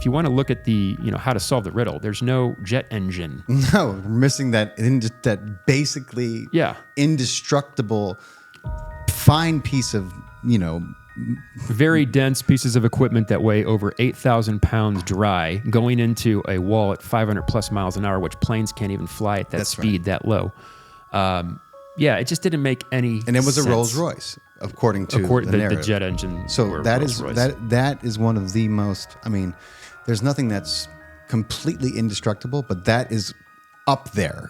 if you want to look at the, how to solve the riddle, there's no jet engine. No, we're missing that basically indestructible, fine piece of, very dense pieces of equipment that weigh over 8,000 pounds dry, going into a wall at 500 plus miles an hour, which planes can't even fly at that speed, that low. It just didn't make any And it was sense. a Rolls Royce, according to the narrative. The jet engine. So that is one of the most, there's nothing that's completely indestructible, but that is up there,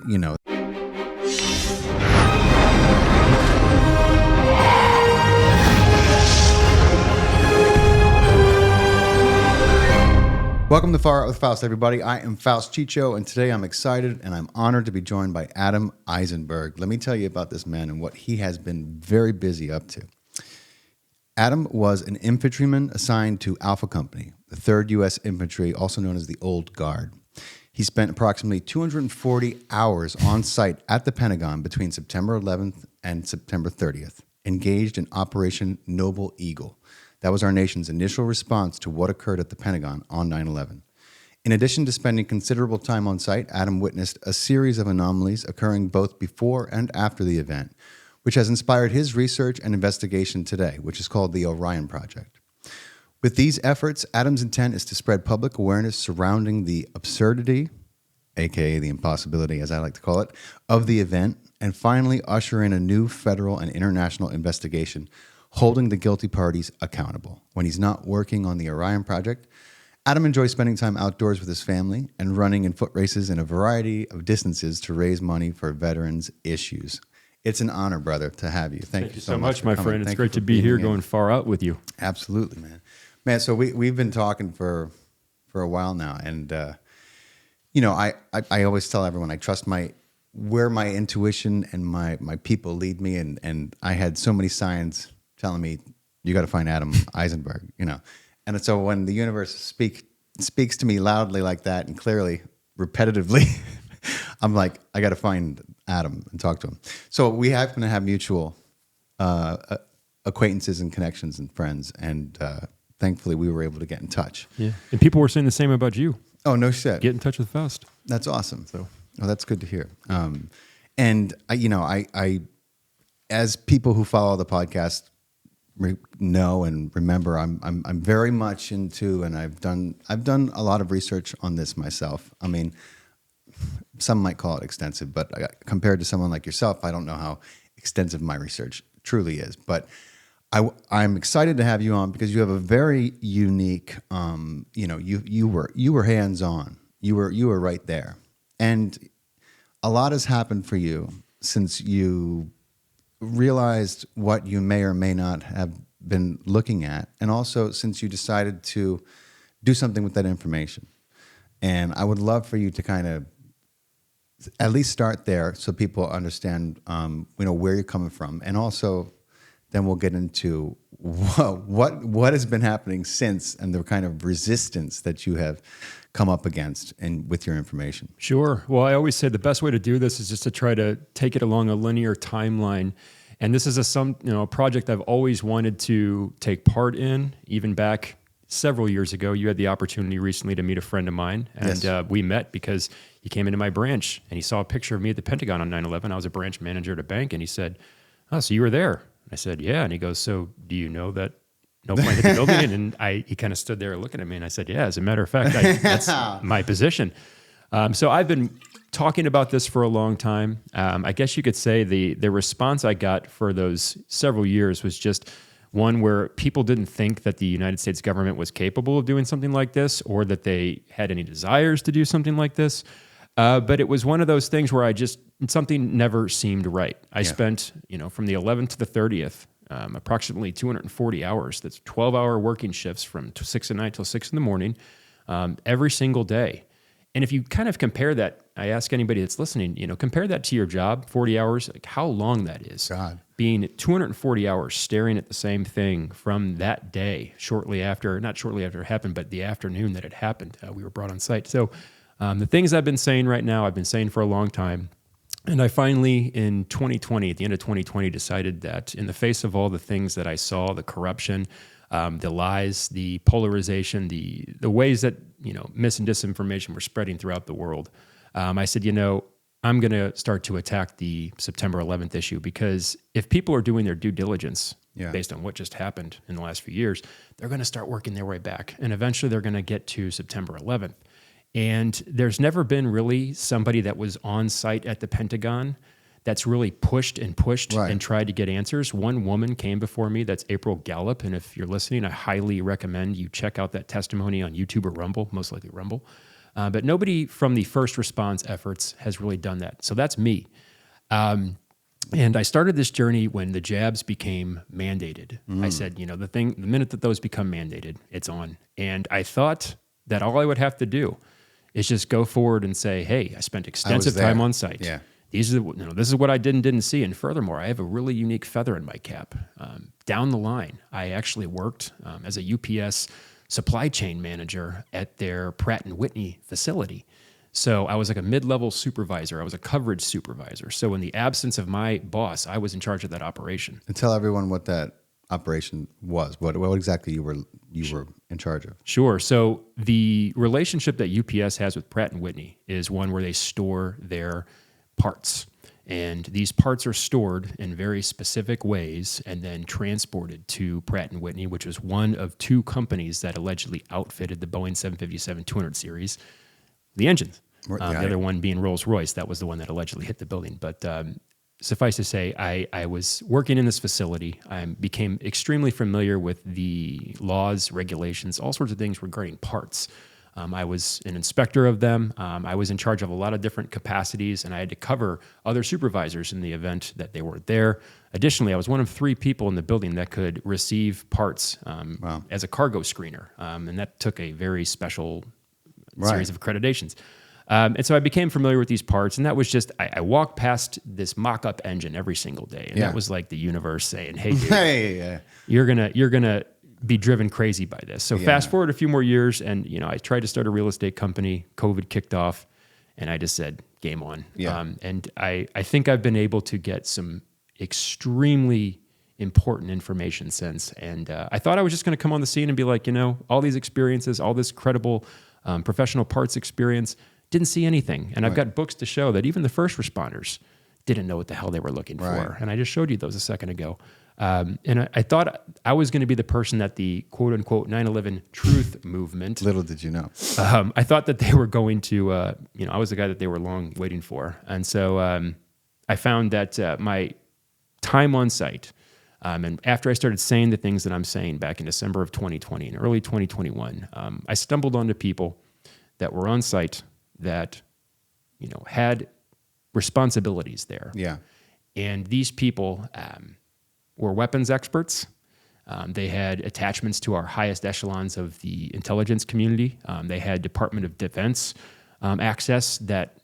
Welcome to Far Out with Faust, everybody. I am Faust Chicho, and today I'm excited and I'm honored to be joined by Adam Eisenberg. Let me tell you about this man and what he has been very busy up to. Adam was an infantryman assigned to Alpha Company, the 3rd US Infantry, also known as the Old Guard. He spent approximately 240 hours on site at the Pentagon between September 11th and September 30th, engaged in Operation Noble Eagle. That was our nation's initial response to what occurred at the Pentagon on 9/11. In addition to spending considerable time on site, Adam witnessed a series of anomalies occurring both before and after the event, which has inspired his research and investigation today, which is called the Orion Project. With these efforts, Adam's intent is to spread public awareness surrounding the absurdity, aka the impossibility, as I like to call it, of the event, and finally usher in a new federal and international investigation holding the guilty parties accountable. When he's not working on the Orion Project, Adam enjoys spending time outdoors with his family and running in foot races in a variety of distances to raise money for veterans' issues. It's an honor, brother, to have you. Thank you so much, my friend. It's great to be here going far out with you. Absolutely, man. Man, so we've been talking for a while now, and I always tell everyone I trust where my intuition and my people lead me, and I had so many signs telling me, you got to find Adam Eisenberg, And so when the universe speaks to me loudly like that and clearly, repetitively, I'm like, I got to find Adam and talk to him. So we happen to have mutual acquaintances and connections and friends, and thankfully we were able to get in touch. Yeah, and people were saying the same about you. Oh, no shit. Get in touch with Faust. That's awesome. That's good to hear. And I, as people who follow the podcast know and remember, I'm very much into, and I've done a lot of research on this myself. I mean, some might call it extensive, but compared to someone like yourself, I don't know how extensive my research truly is. But I'm excited to have you on because you have a very unique, you were hands on, you were right there, and a lot has happened for you since you realized what you may or may not have been looking at, and also since you decided to do something with that information. And I would love for you to kind of at least start there so people understand where you're coming from, and also then we'll get into what has been happening since and the kind of resistance that you have come up against and with your information. Sure. Well, I always say the best way to do this is just to try to take it along a linear timeline. And this is a project I've always wanted to take part in. Even back several years ago, you had the opportunity recently to meet a friend of mine, and Yes. We met because he came into my branch and he saw a picture of me at the Pentagon on 9/11. I was a branch manager at a bank, and he said, "Oh, so you were there?" I said, "Yeah." And he goes, "So do you know that no plane hit the building?" And he kind of stood there looking at me, and I said, "Yeah, as a matter of fact, that's my position." So I've been talking about this for a long time. I guess you could say the response I got for those several years was just one where people didn't think that the United States government was capable of doing something like this, or that they had any desires to do something like this. But it was one of those things where something never seemed right. I spent, from the 11th to the 30th, approximately 240 hours. That's 12-hour working shifts from 6 at night till 6 in the morning, every single day. And if you kind of compare that, I ask anybody that's listening, compare that to your job, 40 hours, like how long that is. God. Being 240 hours staring at the same thing from that day, not shortly after it happened, but the afternoon that it happened, we were brought on site. So the things I've been saying right now, I've been saying for a long time. And I finally, in 2020, at the end of 2020, decided that in the face of all the things that I saw, the corruption, the lies, the polarization, the ways that, mis and disinformation were spreading throughout the world. I said, I'm going to start to attack the September 11th issue, because if people are doing their due diligence based on what just happened in the last few years, they're going to start working their way back. And eventually they're going to get to September 11th. And there's never been really somebody that was on site at the Pentagon that's really pushed and tried to get answers. One woman came before me, that's April Gallup. And if you're listening, I highly recommend you check out that testimony on YouTube or Rumble, most likely Rumble. But nobody from the first response efforts has really done that. So that's me. And I started this journey when the jabs became mandated. I said, the minute that those become mandated, it's on. And I thought that all I would have to do is just go forward and say, hey, I spent extensive time on site. Yeah. This is what I didn't see. And furthermore, I have a really unique feather in my cap. Down the line, I actually worked as a UPS supply chain manager at their Pratt & Whitney facility. So I was like a mid-level supervisor. I was a coverage supervisor. So in the absence of my boss, I was in charge of that operation. And tell everyone what that operation was. What exactly you were in charge of? Sure. So the relationship that UPS has with Pratt & Whitney is one where they store their parts. And these parts are stored in very specific ways and then transported to Pratt & Whitney, which was one of two companies that allegedly outfitted the Boeing 757-200 series, the engines. The other one being Rolls-Royce. That was the one that allegedly hit the building. But suffice to say, I was working in this facility. I became extremely familiar with the laws, regulations, all sorts of things regarding parts. I was an inspector of them. I was in charge of a lot of different capacities, and I had to cover other supervisors in the event that they weren't there. Additionally, I was one of 3 people in the building that could receive parts as a cargo screener, and that took a very special series of accreditations. And so I became familiar with these parts, and that was just, I walked past this mock-up engine every single day, and that was like the universe saying, hey, dude, you're gonna be driven crazy by this. So fast forward a few more years, and I tried to start a real estate company. COVID kicked off, and I just said, game on. And I think I've been able to get some extremely important information since. And I thought I was just going to come on the scene and be like, all these experiences, all this credible professional parts experience, didn't see anything. And I've got books to show that even the first responders didn't know what the hell they were looking for. And I just showed you those a second ago. And I thought I was going to be the person that the quote-unquote 9/11 truth movement... Little did you know. I thought that they were going to... I was the guy that they were long waiting for. And so I found that my time on site, and after I started saying the things that I'm saying back in December of 2020 and early 2021, I stumbled onto people that were on site that, had responsibilities there. Yeah. And these people... were weapons experts. They had attachments to our highest echelons of the intelligence community. They had Department of Defense access that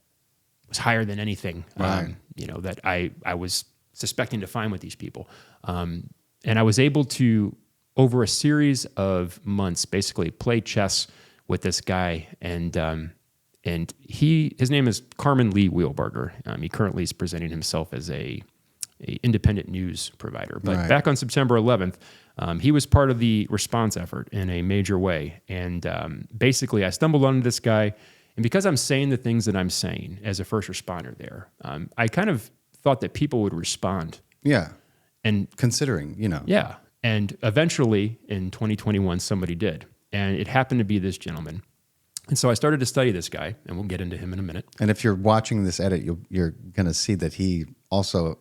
was higher than anything, that I was suspecting to find with these people. And I was able to, over a series of months, basically play chess with this guy. And his name is Carmen Lee Wheelbarger. He currently is presenting himself as a independent news provider. But back on September 11th, he was part of the response effort in a major way. And basically, I stumbled onto this guy. And because I'm saying the things that I'm saying as a first responder there, I kind of thought that people would respond. Yeah. And considering, Yeah. And eventually, in 2021, somebody did. And it happened to be this gentleman. And so I started to study this guy, and we'll get into him in a minute. And if you're watching this edit, you're going to see that he also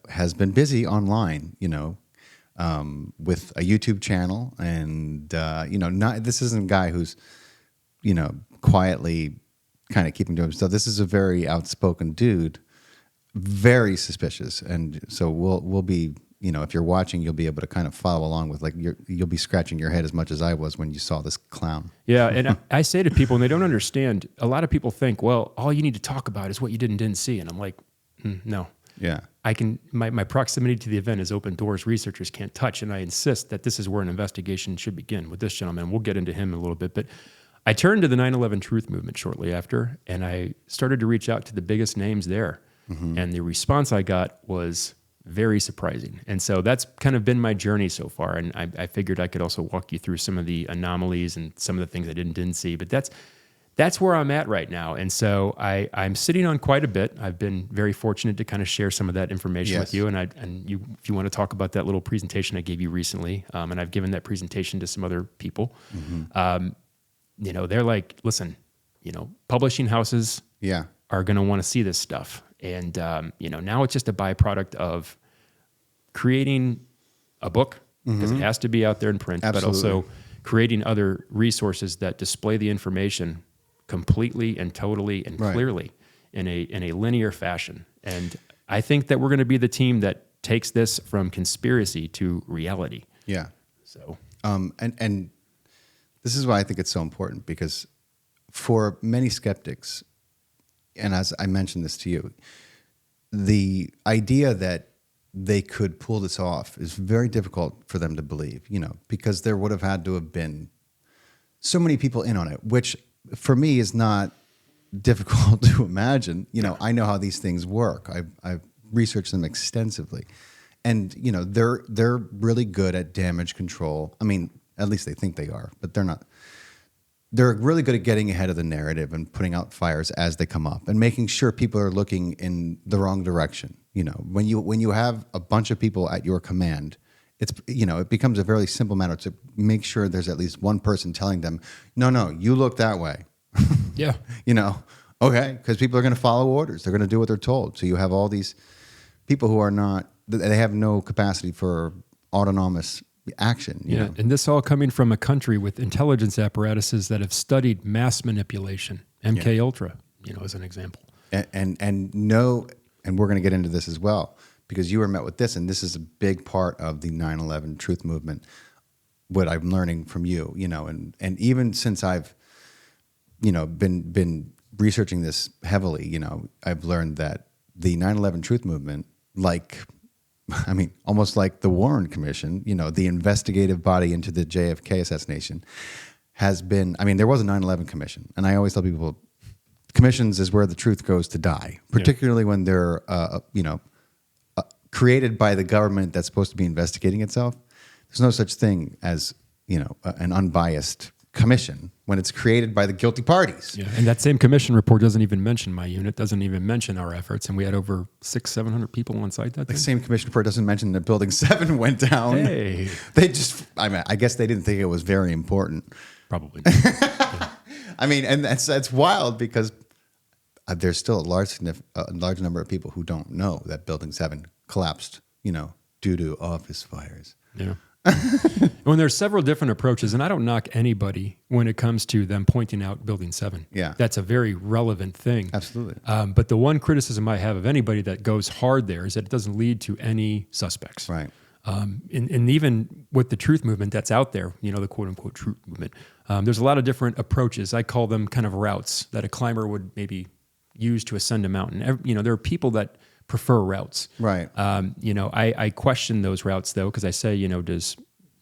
has been busy online, with a YouTube channel. And, this isn't a guy who's, quietly kind of keeping to himself. This is a very outspoken dude, very suspicious. And so we'll be... if you're watching, you'll be able to kind of follow along with, you'll be scratching your head as much as I was when you saw this clown. Yeah, and I say to people, and they don't understand, a lot of people think, well, all you need to talk about is what you didn't see. And I'm like, no. Yeah. My proximity to the event is open doors researchers can't touch, and I insist that this is where an investigation should begin with this gentleman. We'll get into him in a little bit, but I turned to the 9/11 truth movement shortly after, and I started to reach out to the biggest names there. Mm-hmm. And the response I got was very surprising. And so that's kind of been my journey so far. And I figured I could also walk you through some of the anomalies and some of the things I didn't see. But that's where I'm at right now. And so I'm sitting on quite a bit. I've been very fortunate to kind of share some of that information with you. And you, if you want to talk about that little presentation I gave you recently, and I've given that presentation to some other people, they're like, listen, publishing houses are going to want to see this stuff. And, now it's just a byproduct of creating a book, because it has to be out there in print, but also creating other resources that display the information completely and totally and clearly in a linear fashion. And I think that we're going to be the team that takes this from conspiracy to reality. Yeah. So, and this is why I think it's so important, because for many skeptics, and as I mentioned this to you, the idea that they could pull this off is very difficult for them to believe, because there would have had to have been so many people in on it, which for me is not difficult to imagine. I know how these things work. I've researched them extensively, and they're really good at damage control. I mean, at least they think they are, but they're not. They're really good at getting ahead of the narrative and putting out fires as they come up and making sure people are looking in the wrong direction. When you have a bunch of people at your command, it becomes a very simple matter to make sure there's at least one person telling them, no, you look that way. Yeah. Okay, because people are going to follow orders. They're going to do what they're told. So you have all these people who are not, they have no capacity for autonomous action. You know? And this all coming from a country with intelligence apparatuses that have studied mass manipulation, MK Ultra, as an example. And we're going to get into this as well, because you were met with this, and this is a big part of the 9/11 truth movement, what I'm learning from you, and even since I've, been researching this heavily, I've learned that the 9/11 truth movement, almost like the Warren Commission, the investigative body into the JFK assassination, has been, there was a 9/11 commission. And I always tell people, commissions is where the truth goes to die, particularly when they're, created by the government that's supposed to be investigating itself. There's no such thing as, an unbiased commission when it's created by the guilty parties. Yeah, and that same commission report doesn't even mention my unit, doesn't even mention our efforts, and we had over 600-700 people on site that day. The same commission report doesn't mention that Building 7 went down. Hey. They just, I guess they didn't think it was very important. Probably. Yeah. And that's wild, because there's still a large number of people who don't know that Building 7 collapsed, due to office fires. Yeah. When there's several different approaches, and I don't knock anybody when it comes to them pointing out Building 7. Yeah. That's a very relevant thing. Absolutely. But the one criticism I have of anybody that goes hard there is that it doesn't lead to any suspects. Right. And even with the truth movement that's out there, the quote unquote truth movement, there's a lot of different approaches. I call them kind of routes that a climber would maybe use to ascend a mountain. There are people that prefer routes. Right. I question those routes though, because I say, does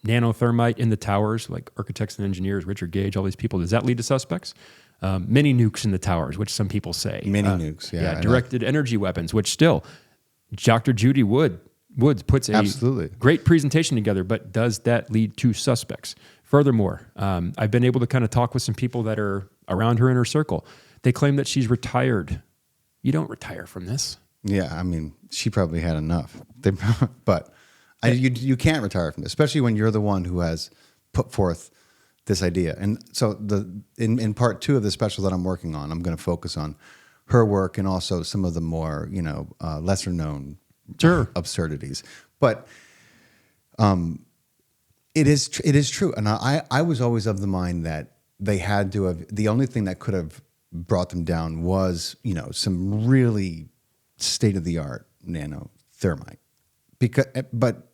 nanothermite in the towers, like architects and engineers, Richard Gage, all these people, does that lead to suspects? Mini nukes in the towers, which some people say. Mini nukes, yeah. Directed energy weapons, which still, Dr. Judy Woods puts a Absolutely. great presentation together, but does that lead to suspects? Furthermore, I've been able to kind of talk with some people that are around her inner circle. They claim that she's retired. You don't retire from this. Yeah, she probably had enough. You can't retire from this, especially when you're the one who has put forth this idea. And so in part 2 of the special that I'm working on, I'm going to focus on her work and also some of the more lesser known absurdities. But it is true, and I was always of the mind that they had to have, the only thing that could have brought them down was some really state-of-the-art nanothermite, but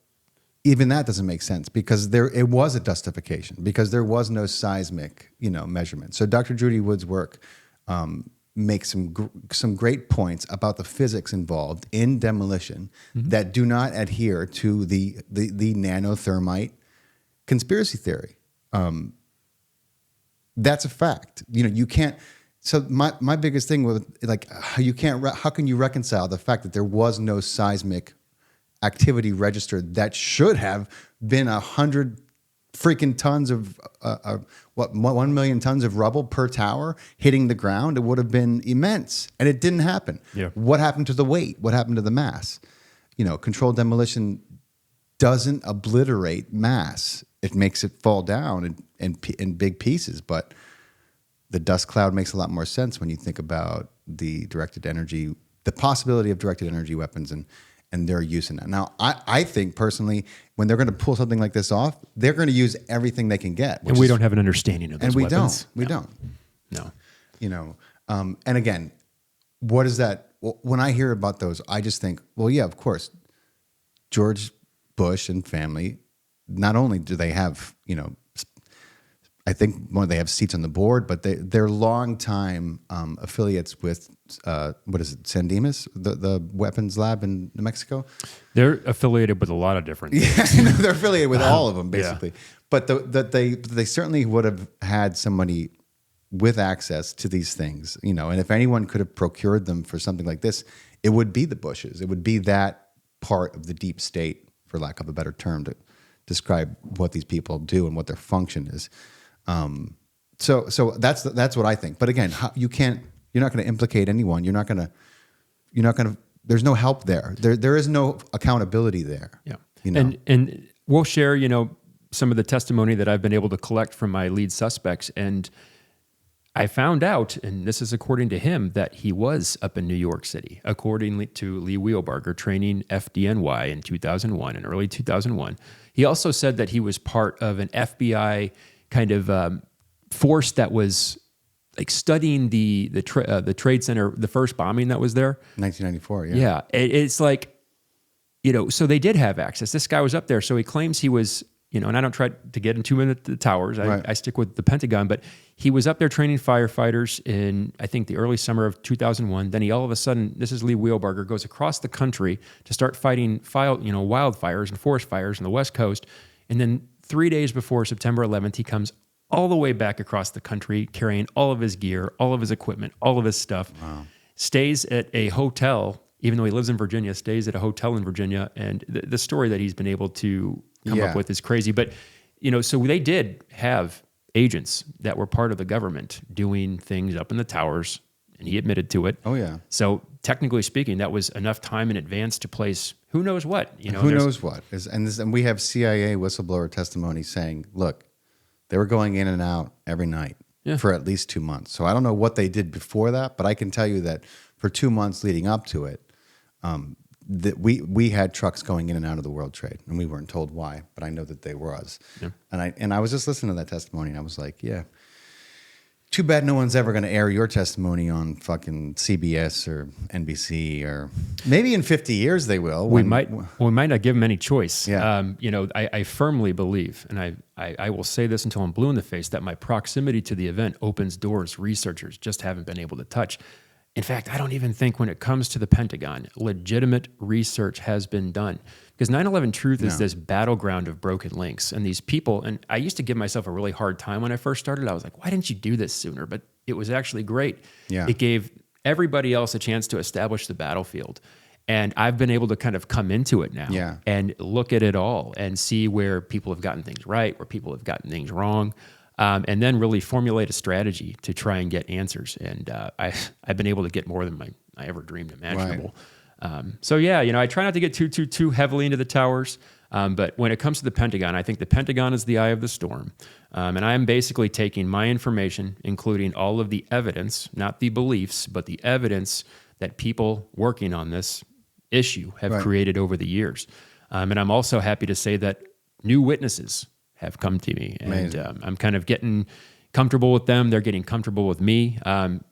even that doesn't make sense, because it was a dustification, because there was no seismic measurement. So Dr. Judy Wood's work makes some great points about the physics involved in demolition that do not adhere to the nanothermite conspiracy theory. That's a fact. You can't. So my biggest thing with how can you reconcile the fact that there was no seismic activity registered that should have been 100 freaking tons of 1 million tons of rubble per tower hitting the ground, it would have been immense, and it didn't happen. Yeah. What happened to the weight? What happened to the mass? Controlled demolition doesn't obliterate mass. It makes it fall down in big pieces, but the dust cloud makes a lot more sense when you think about the possibility of directed energy weapons and their use in that. Now, I think personally, when they're going to pull something like this off, they're going to use everything they can get. And we don't have an understanding of those weapons. We don't. No. And again, what is that? Well, when I hear about those, I just think, well, yeah, of course, George Bush and family, not only do they have, I think they have seats on the board, but they're longtime affiliates with, what is it, San Dimas, the weapons lab in New Mexico? They're affiliated with a lot of different things. Yeah, they're affiliated with all of them, basically. Yeah. But they certainly would have had somebody with access to these things, and if anyone could have procured them for something like this, it would be the Bushes. It would be that part of the deep state, for lack of a better term, to describe what these people do and what their function is. So that's what I think. But again, you're not going to implicate anyone. You're not going to. There's no help there. There is no accountability there. Yeah. And we'll share, some of the testimony that I've been able to collect from my lead suspects. And I found out, and this is according to him, that he was up in New York City, according to Lee Wheelbarger, training FDNY in 2001, in early 2001. He also said that he was part of an FBI kind of force that was like studying the Trade Center, the first bombing that was there. 1994, yeah. Yeah, it's like, so they did have access. This guy was up there, so he claims he was, and I don't try to get into the towers. I stick with the Pentagon, but he was up there training firefighters in, I think, the early summer of 2001. Then he all of a sudden, this is Lee Wheelbarger, goes across the country to start fighting wildfires and forest fires on the West Coast. And then 3 days before September 11th, he comes all the way back across the country, carrying all of his gear, all of his equipment, all of his stuff, stays at a hotel, even though he lives in Virginia, stays at a hotel in Virginia. And the story that he's been able to come up with is crazy. But, so they did have agents that were part of the government doing things up in the towers, and he admitted to it. Oh, yeah. So technically speaking, that was enough time in advance to place who knows what. Who knows what. And we have CIA whistleblower testimony saying, look, they were going in and out every night for at least 2 months. So I don't know what they did before that, but I can tell you that for 2 months leading up to it, that we had trucks going in and out of the World Trade, and we weren't told why, but I know that they was. Yeah. And I was just listening to that testimony, and I was like, yeah, too bad no one's ever going to air your testimony on fucking CBS or NBC, or maybe in 50 years they will. We might not give them any choice. Yeah. I firmly believe, and I will say this until I'm blue in the face, that my proximity to the event opens doors researchers just haven't been able to touch. In fact, I don't even think when it comes to the Pentagon, legitimate research has been done. Because 9/11 Truth is this battleground of broken links. And these people, and I used to give myself a really hard time when I first started. I was like, why didn't you do this sooner? But it was actually great. Yeah. It gave everybody else a chance to establish the battlefield. And I've been able to kind of come into it now and look at it all and see where people have gotten things right, where people have gotten things wrong. And then really formulate a strategy to try and get answers. And I've been able to get more than I ever dreamed imaginable. Right. I try not to get too heavily into the towers. But when it comes to the Pentagon, I think the Pentagon is the eye of the storm. And I am basically taking my information, including all of the evidence, not the beliefs, but the evidence that people working on this issue have created over the years. And I'm also happy to say that new witnesses have come to me, and I'm kind of getting comfortable with them. They're getting comfortable with me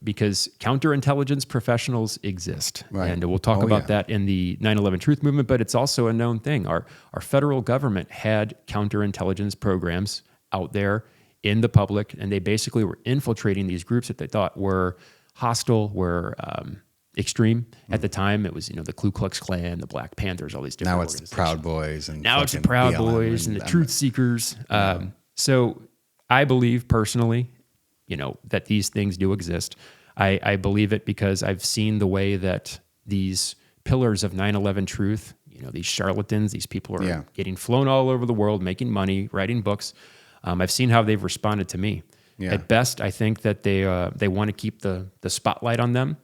because counterintelligence professionals exist. Right. And we'll talk about that in the 9/11 Truth movement, but it's also a known thing. Our federal government had counterintelligence programs out there in the public, and they basically were infiltrating these groups that they thought were hostile, were extreme. At the time, it was the Ku Klux Klan, the Black Panthers, all these different organizations. Now it's the Proud Boys. And now it's the Proud Boys and the Truth Seekers. So I believe personally, that these things do exist. I believe it because I've seen the way that these pillars of 9/11 Truth, these charlatans, these people are Yeah. getting flown all over the world, making money, writing books. I've seen how they've responded to me. Yeah. At best, I think that they want to keep the spotlight on them.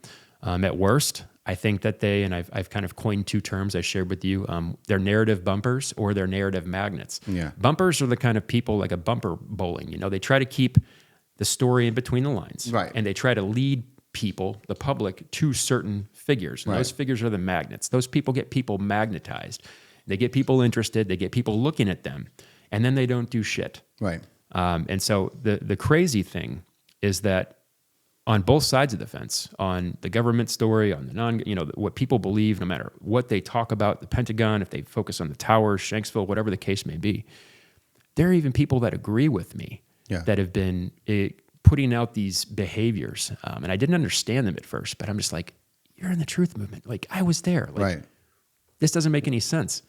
At worst, I think that I've kind of coined two terms I shared with you. They're narrative bumpers or they're narrative magnets. Yeah. Bumpers are the kind of people like a bumper bowling. They try to keep the story in between the lines. Right. And they try to lead people, the public, to certain figures. And Right. those figures are the magnets. Those people get people magnetized. They get people interested. They get people looking at them. And then they don't do shit. Right. And so the crazy thing is that on both sides of the fence, on the government story, on the what people believe, no matter what they talk about, the Pentagon, if they focus on the towers, Shanksville, whatever the case may be, there are even people that agree with me that have been putting out these behaviors. And I didn't understand them at first, but I'm just like, you're in the truth movement. Like, I was there. Like, Right. this doesn't make any sense.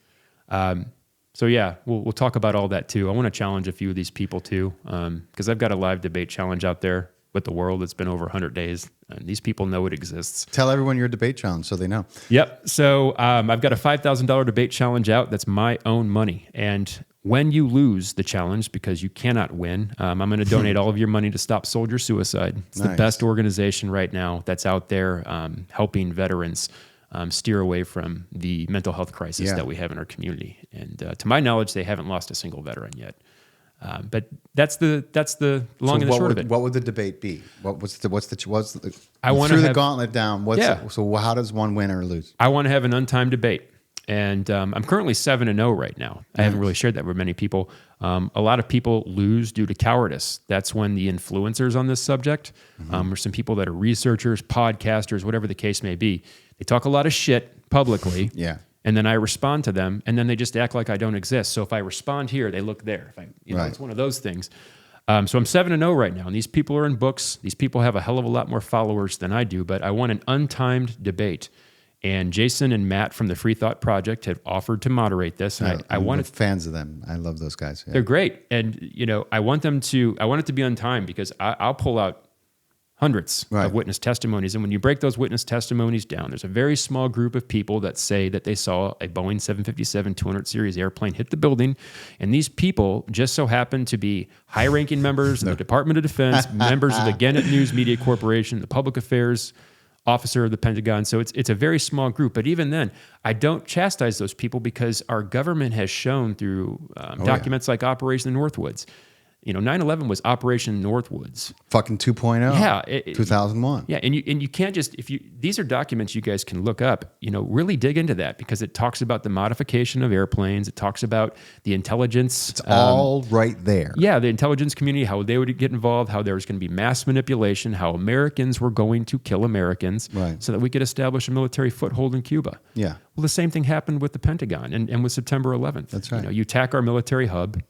So yeah, we'll talk about all that too. I want to challenge a few of these people too, because I've got a live debate challenge out there with the world. It's been over 100 days, and these people know it exists. Tell everyone your debate challenge so they know. Yep. So I've got a $5,000 debate challenge out. That's my own money. And when you lose the challenge, because you cannot win, I'm going to donate all of your money to Stop Soldier Suicide. It's the Nice. best organization right now that's out there helping veterans steer away from the mental health crisis that we have in our community. And to my knowledge, they haven't lost a single veteran yet. But that's the long and the short of it. What would the debate be? I I want wanna to the have- gauntlet down. So how does one win or lose? I want to have an untimed debate. And I'm currently 7-0 right now. I haven't really shared that with many people. A lot of people lose due to cowardice. That's when the influencers on this subject, or some people that are researchers, podcasters, whatever the case may be, they talk a lot of shit publicly. Yeah. And then I respond to them, and then they just act like I don't exist. So if I respond here, they look there. Right. It's one of those things. So I'm 7-0 right now, and these people are in books. These people have a hell of a lot more followers than I do, but I want an untimed debate. And Jason and Matt from the Free Thought Project have offered to moderate this. And I I'm wanted fans of them. I love those guys. Yeah. they're great. And I want it to be untimed because I'll pull out hundreds Right. of witness testimonies. And when you break those witness testimonies down, there's a very small group of people that say that they saw a Boeing 757-200 series airplane hit the building. And these people just so happen to be high-ranking members of the Department of Defense, members of the Gannett News Media Corporation, the Public Affairs Officer of the Pentagon. So it's a very small group. But even then, I don't chastise those people because our government has shown through documents like Operation Northwoods. 9/11 was Operation Northwoods. Fucking 2.0. Yeah, 2001. Yeah, and you can't just these are documents you guys can look up. Really dig into that because it talks about the modification of airplanes. It talks about the intelligence. It's all right there. Yeah, the intelligence community, how they would get involved, how there was going to be mass manipulation, how Americans were going to kill Americans, Right. so that we could establish a military foothold in Cuba. Yeah. Well, the same thing happened with the Pentagon and with September 11th. That's right. You attack our military hub,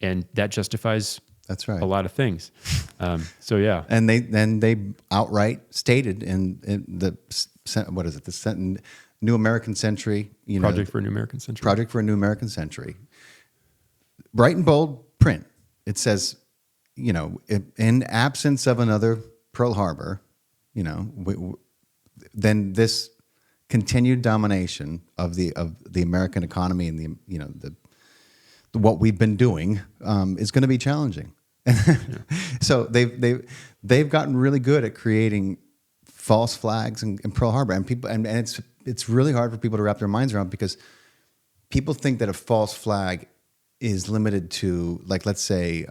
and that justifies That's right. a lot of things. So yeah. And they outright stated in the what is it? The New American Century, Project for a New American Century. Project for a New American Century. Bright and bold print. It says, in absence of another Pearl Harbor, then this continued domination of the American economy and the what we've been doing is going to be challenging. So they've gotten really good at creating false flags in Pearl Harbor, and people and it's really hard for people to wrap their minds around because people think that a false flag is limited to, like, let's say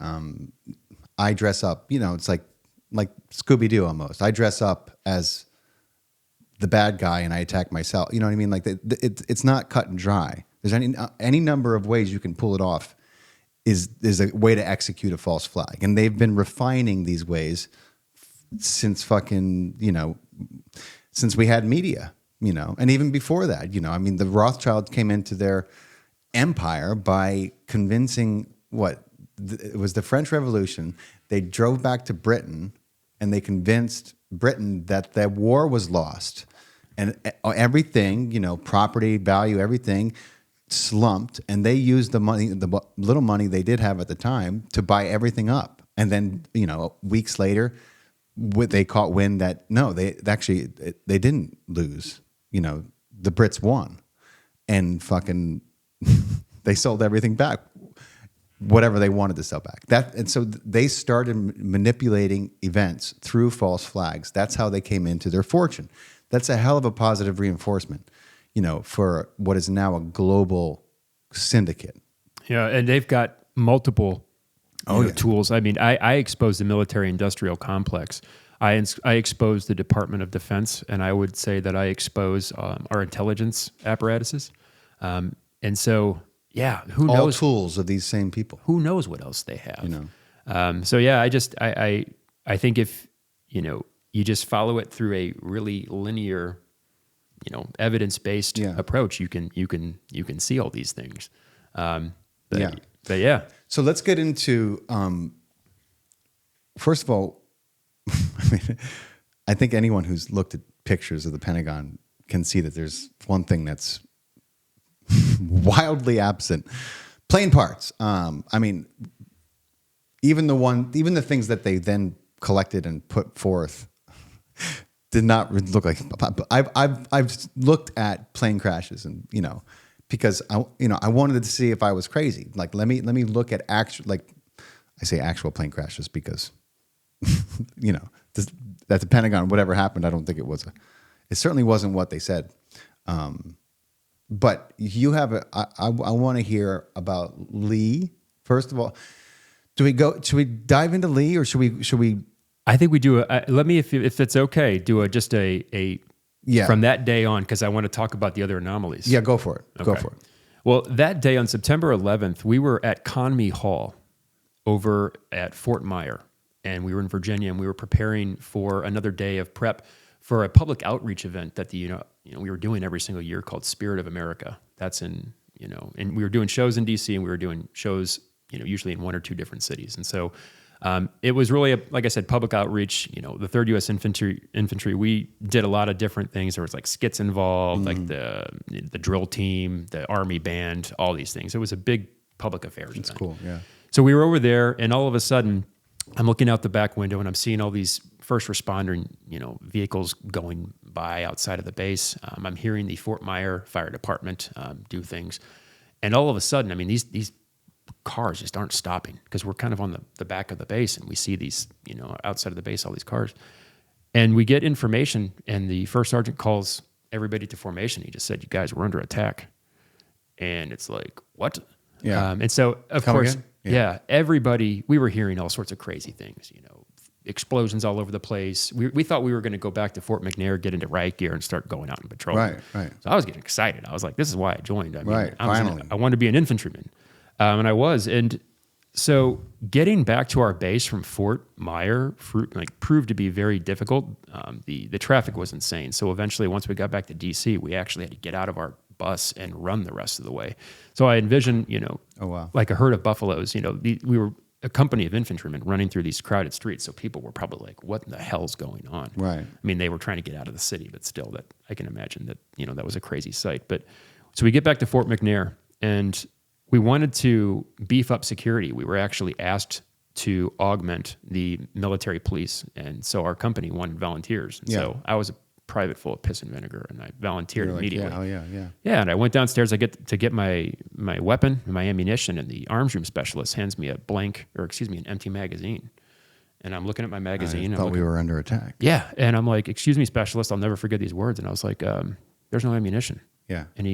I dress up. It's like Scooby-Doo almost. I dress up as the bad guy and I attack myself. You know what I mean? Like it's not cut and dry. There's any number of ways you can pull it off. Is a way to execute a false flag, and they've been refining these ways since since we had media, and even before that, the Rothschilds came into their empire by convincing it was the French Revolution. They drove back to Britain and they convinced Britain that the war was lost and everything, property value, everything slumped, and they used the money, the little money they did have at the time, to buy everything up. And then, weeks later, they caught wind that no, they didn't lose. The Brits won, and fucking they sold everything back, whatever they wanted to sell back. And so they started manipulating events through false flags. That's how they came into their fortune. That's a hell of a positive reinforcement, for what is now a global syndicate. Yeah, and they've got multiple tools. I mean, I exposed the military-industrial complex. I exposed the Department of Defense, and I would say that I expose our intelligence apparatuses. And so, yeah, who knows? All tools of these same people. Who knows what else they have? So yeah, I think if you just follow it through a really linear, evidence-based approach, you can see all these things. But yeah. So let's get into. First of all, I think anyone who's looked at pictures of the Pentagon can see that there's one thing that's wildly absent: plane parts. I mean, even the things that they then collected and put forth did not look like. I've looked at plane crashes, and because I wanted to see if I was crazy. Like let me look at actual plane crashes because that the Pentagon, whatever happened, I don't think it certainly wasn't what they said. But you have I want to hear about Lee. First of all, should we dive into Lee, or should we? I think we do. Let me, if it's okay, do just a from that day on, because I want to talk about the other anomalies. Yeah, go for it. Okay. Go for it. Well, that day on September 11th, we were at Conmy Hall over at Fort Myer, and we were in Virginia, and we were preparing for another day of prep for a public outreach event that we were doing every single year called Spirit of America. That's in, and we were doing shows in DC, and we were doing shows, usually in one or two different cities. And so it was really, like I said, public outreach. The 3rd US Infantry, we did a lot of different things. There was like skits involved, like the drill team, the Army band, all these things. It was a big public affairs event. That's cool, yeah. So we were over there, and all of a sudden, I'm looking out the back window, and I'm seeing all these first responder, vehicles going by outside of the base. I'm hearing the Fort Myer Fire Department do things, and all of a sudden, I mean, these cars just aren't stopping because we're kind of on the back of the base, and we see these, outside of the base, all these cars, and we get information, and the first sergeant calls everybody to formation. He just said, "You guys, we're under attack," and it's like, what? Yeah. And so, of Come course, again? everybody, we were hearing all sorts of crazy things, explosions all over the place. We thought we were going to go back to Fort McNair, get into riot gear, and start going out and patrolling. Right. So I was getting excited. I was like, this is why I joined. I mean, Right, finally. I wanted to be an infantryman. And I was. And so getting back to our base from Fort Myer proved to be very difficult. The traffic was insane. So eventually, once we got back to DC, we actually had to get out of our bus and run the rest of the way. So I envisioned, Oh, wow. like a herd of buffaloes. We were a company of infantrymen running through these crowded streets. So people were probably like, what in the hell's going on? Right. I mean, they were trying to get out of the city, but still, that I can imagine that, that was a crazy sight. But so we get back to Fort McNair, and we wanted to beef up security. We were actually asked to augment the military police. And so our company wanted volunteers. And so I was a private full of piss and vinegar, and I volunteered immediately. Yeah, and I went downstairs. I get my weapon, my ammunition, and the arms room specialist hands me an empty magazine. And I'm looking at my magazine. I thought we were under attack. Yeah, and I'm like, "Excuse me, specialist, I'll never forget these words." And I was like, "There's no ammunition." Yeah. And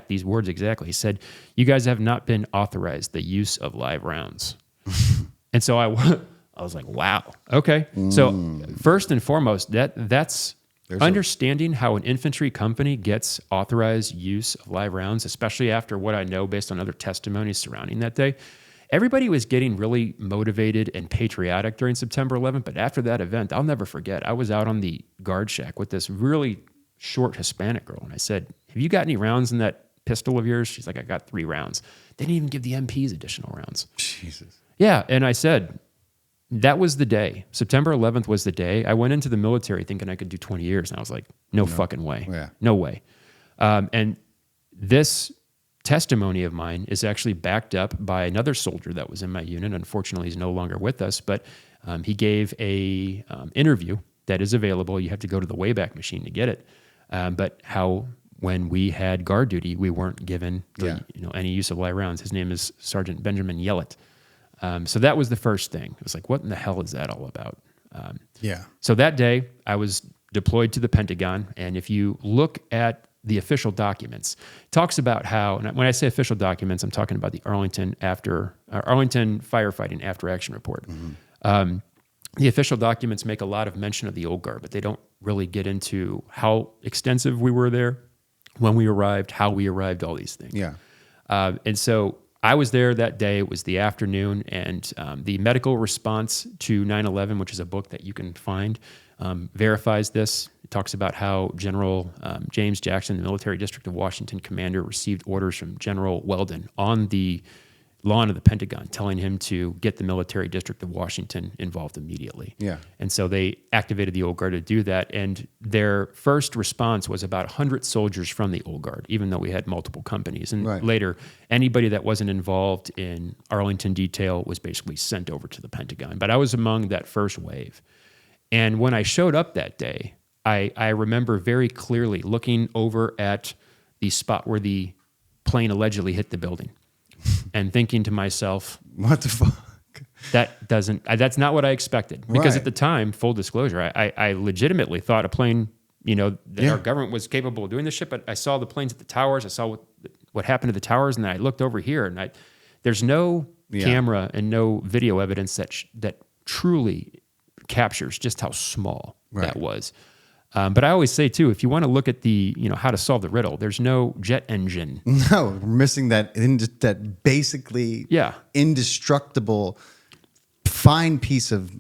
these words exactly. He said, "You guys have not been authorized the use of live rounds." And so I was like, "Wow, okay." So first and foremost, that's understanding how an infantry company gets authorized use of live rounds, especially after what I know based on other testimonies surrounding that day. Everybody was getting really motivated and patriotic during September 11th, but after that event, I'll never forget, I was out on the guard shack with this really short Hispanic girl, and I said, "Have you got any rounds in that pistol of yours?" She's like, "I got 3 rounds. They didn't even give the MPs additional rounds. Jesus. Yeah, and I said, that was the day. September 11th was the day. I went into the military thinking I could do 20 years, and I was like, no fucking way. Yeah. No way. And this testimony of mine is actually backed up by another soldier that was in my unit. Unfortunately, he's no longer with us, but he gave a interview that is available. You have to go to the Wayback Machine to get it. But how when we had guard duty, we weren't given Yeah. any use of live rounds. His name is Sergeant Benjamin Yellett. So that was the first thing. It was like, what in the hell is that all about? Yeah. So that day, I was deployed to the Pentagon, and if you look at the official documents, it talks about how, and when I say official documents, I'm talking about the Arlington firefighting after action report. The official documents make a lot of mention of the old guard, but they don't really get into how extensive we were there, when we arrived, how we arrived, all these things. Yeah. And so I was there that day. It was the afternoon, and the medical response to 9/11, which is a book that you can find, verifies this. It talks about how General James Jackson, the Military District of Washington commander, received orders from General Weldon on the lawn of the Pentagon, telling him to get the Military District of Washington involved immediately. Yeah. And so they activated the Old Guard to do that. And their first response was about 100 soldiers from the Old Guard, even though we had multiple companies. And Right. later, anybody that wasn't involved in Arlington detail was basically sent over to the Pentagon. But I was among that first wave. And when I showed up that day, I remember very clearly looking over at the spot where the plane allegedly hit the building and thinking to myself, What the fuck? that's not what I expected. Because Right. at the time, full disclosure, I legitimately thought a plane, that Yeah. our government was capable of doing this shit, but I saw the planes at the towers. I saw what happened to the towers, and then I looked over here, and there's no camera and no video evidence that truly captures just how small that was. But I always say too, if you want to look at the, how to solve the riddle, there's no jet engine. No, we're missing that basically indestructible fine piece of,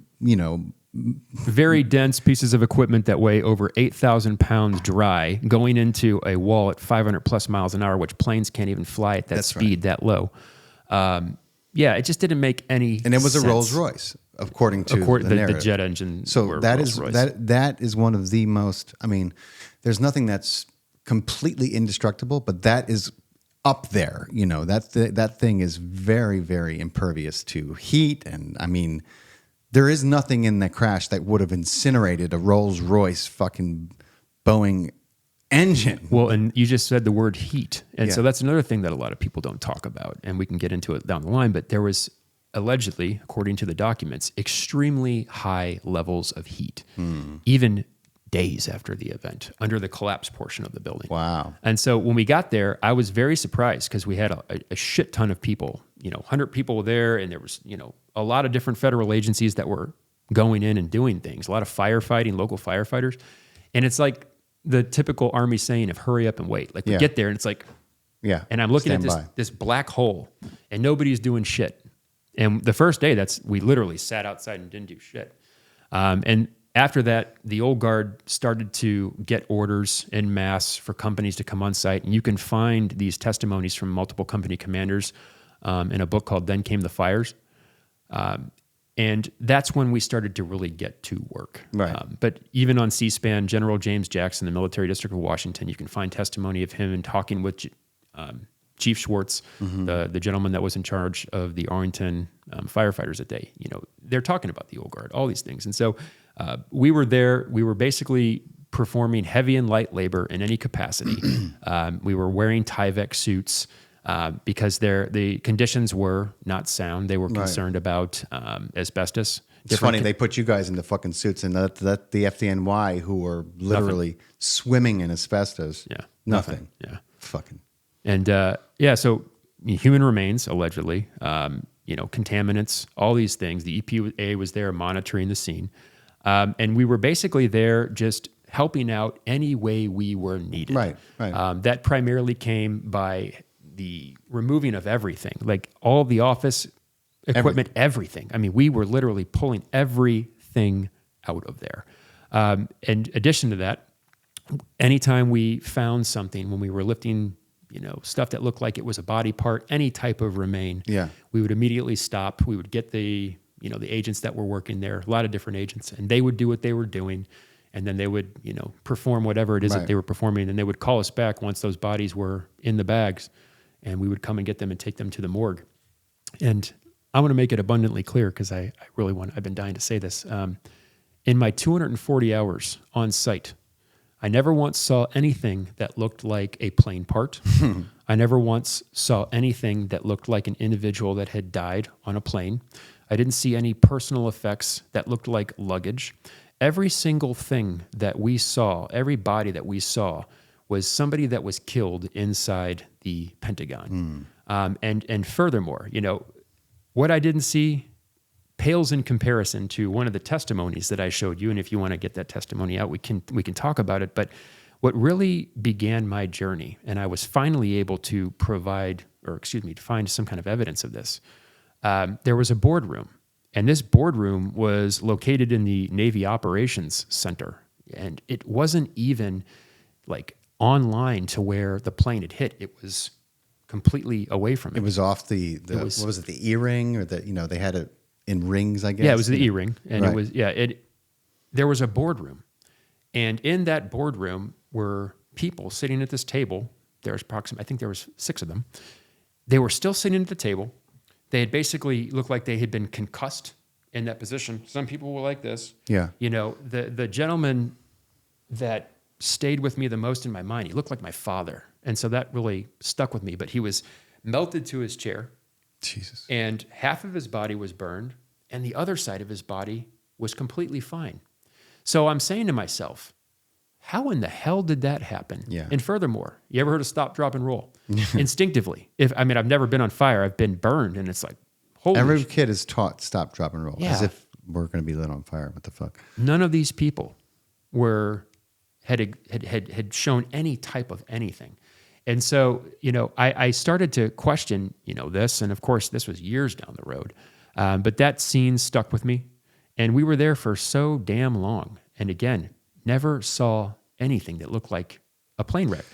Very dense pieces of equipment that weigh over 8,000 pounds dry going into a wall at 500 plus miles an hour, which planes can't even fly at that speed that low. It just didn't make any sense. And it was a Rolls Royce, according to the narrative. The jet engine. So that is one of the most, there's nothing that's completely indestructible, but that is up there. That thing is very, very impervious to heat. And there is nothing in that crash that would have incinerated a Rolls Royce fucking Boeing engine. Well, and you just said the word heat. And so that's another thing that a lot of people don't talk about. And we can get into it down the line. But there was allegedly, according to the documents, extremely high levels of heat, even days after the event, under the collapse portion of the building. Wow. And so when we got there, I was very surprised because we had a shit ton of people, 100 people were there, and there was, a lot of different federal agencies that were going in and doing things, a lot of firefighting, local firefighters. And it's like the typical Army saying of hurry up and wait. Like we get there and it's like, and I'm looking at this black hole and nobody's doing shit. And the first day we literally sat outside and didn't do shit. And after that, the Old Guard started to get orders en masse for companies to come on site. And you can find these testimonies from multiple company commanders in a book called Then Came the Fires. And that's when we started to really get to work. Right. But even on C-SPAN, General James Jackson, the Military District of Washington, you can find testimony of him and talking with Chief Schwartz, the gentleman that was in charge of the Arlington firefighters that day. They're talking about the Old Guard, all these things. And so we were there. We were basically performing heavy and light labor in any capacity. We were wearing Tyvek suits. Because the conditions were not sound. They were concerned about asbestos. It's funny, they put you guys in the fucking suits, and that the FDNY who were literally swimming in asbestos. Yeah. Nothing. Yeah. Fucking. And so human remains, allegedly, contaminants, all these things. The EPA was there monitoring the scene. And we were basically there just helping out any way we were needed. Right. That primarily came by the removing of everything, like all the office equipment, everything. We were literally pulling everything out of there. In addition to that, anytime we found something when we were lifting, stuff that looked like it was a body part, any type of remain, we would immediately stop. We would get the agents that were working there, a lot of different agents, and they would do what they were doing. And then they would, perform whatever it is that they were performing. And they would call us back once those bodies were in the bags. And we would come and get them and take them to the morgue. And I want to make it abundantly clear because I really I've been dying to say this. In my 240 hours on site, I never once saw anything that looked like a plane part. I never once saw anything that looked like an individual that had died on a plane. I didn't see any personal effects that looked like luggage. Every single thing that we saw, every body that we saw, was somebody that was killed inside the Pentagon. And furthermore, what I didn't see pales in comparison to one of the testimonies that I showed you. And if you want to get that testimony out, we can talk about it. But what really began my journey, and I was finally able to to find some kind of evidence of this. There was a boardroom, and this boardroom was located in the Navy Operations Center. And it wasn't even like online to where the plane had hit. It was completely away from it. It was off what was it, the E-ring, or they had it in rings, I guess? Yeah, it was the E-ring. And right. There was a boardroom. And in that boardroom were people sitting at this table. There was I think there was 6 of them. They were still sitting at the table. They had basically looked like they had been concussed in that position. Some people were like this. Yeah. The gentleman that stayed with me the most in my mind, he looked like my father. And so that really stuck with me. But he was melted to his chair. Jesus. And half of his body was burned, and the other side of his body was completely fine. So I'm saying to myself, how in the hell did that happen? Yeah. And furthermore, you ever heard of stop, drop, and roll? Instinctively. I've never been on fire. I've been burned, and it's like, holy Every kid is taught stop, drop, and roll. Yeah. As if we're going to be lit on fire. What the fuck? None of these people had shown any type of anything. And so, I started to question, this, and of course, this was years down the road. But that scene stuck with me, and we were there for so damn long. And again, never saw anything that looked like a plane wreck.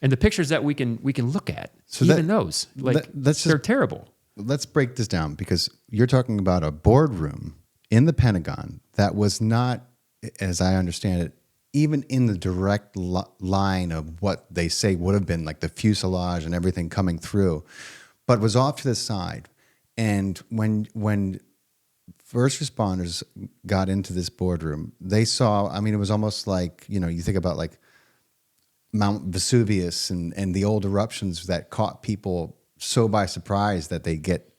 And the pictures that we can look at, they're terrible. Let's break this down, because you're talking about a boardroom in the Pentagon that was not, as I understand it, even in the direct line of what they say would have been like the fuselage and everything coming through, but was off to the side. And when first responders got into this boardroom, they saw, it was almost like, you think about like Mount Vesuvius and the old eruptions that caught people so by surprise that they get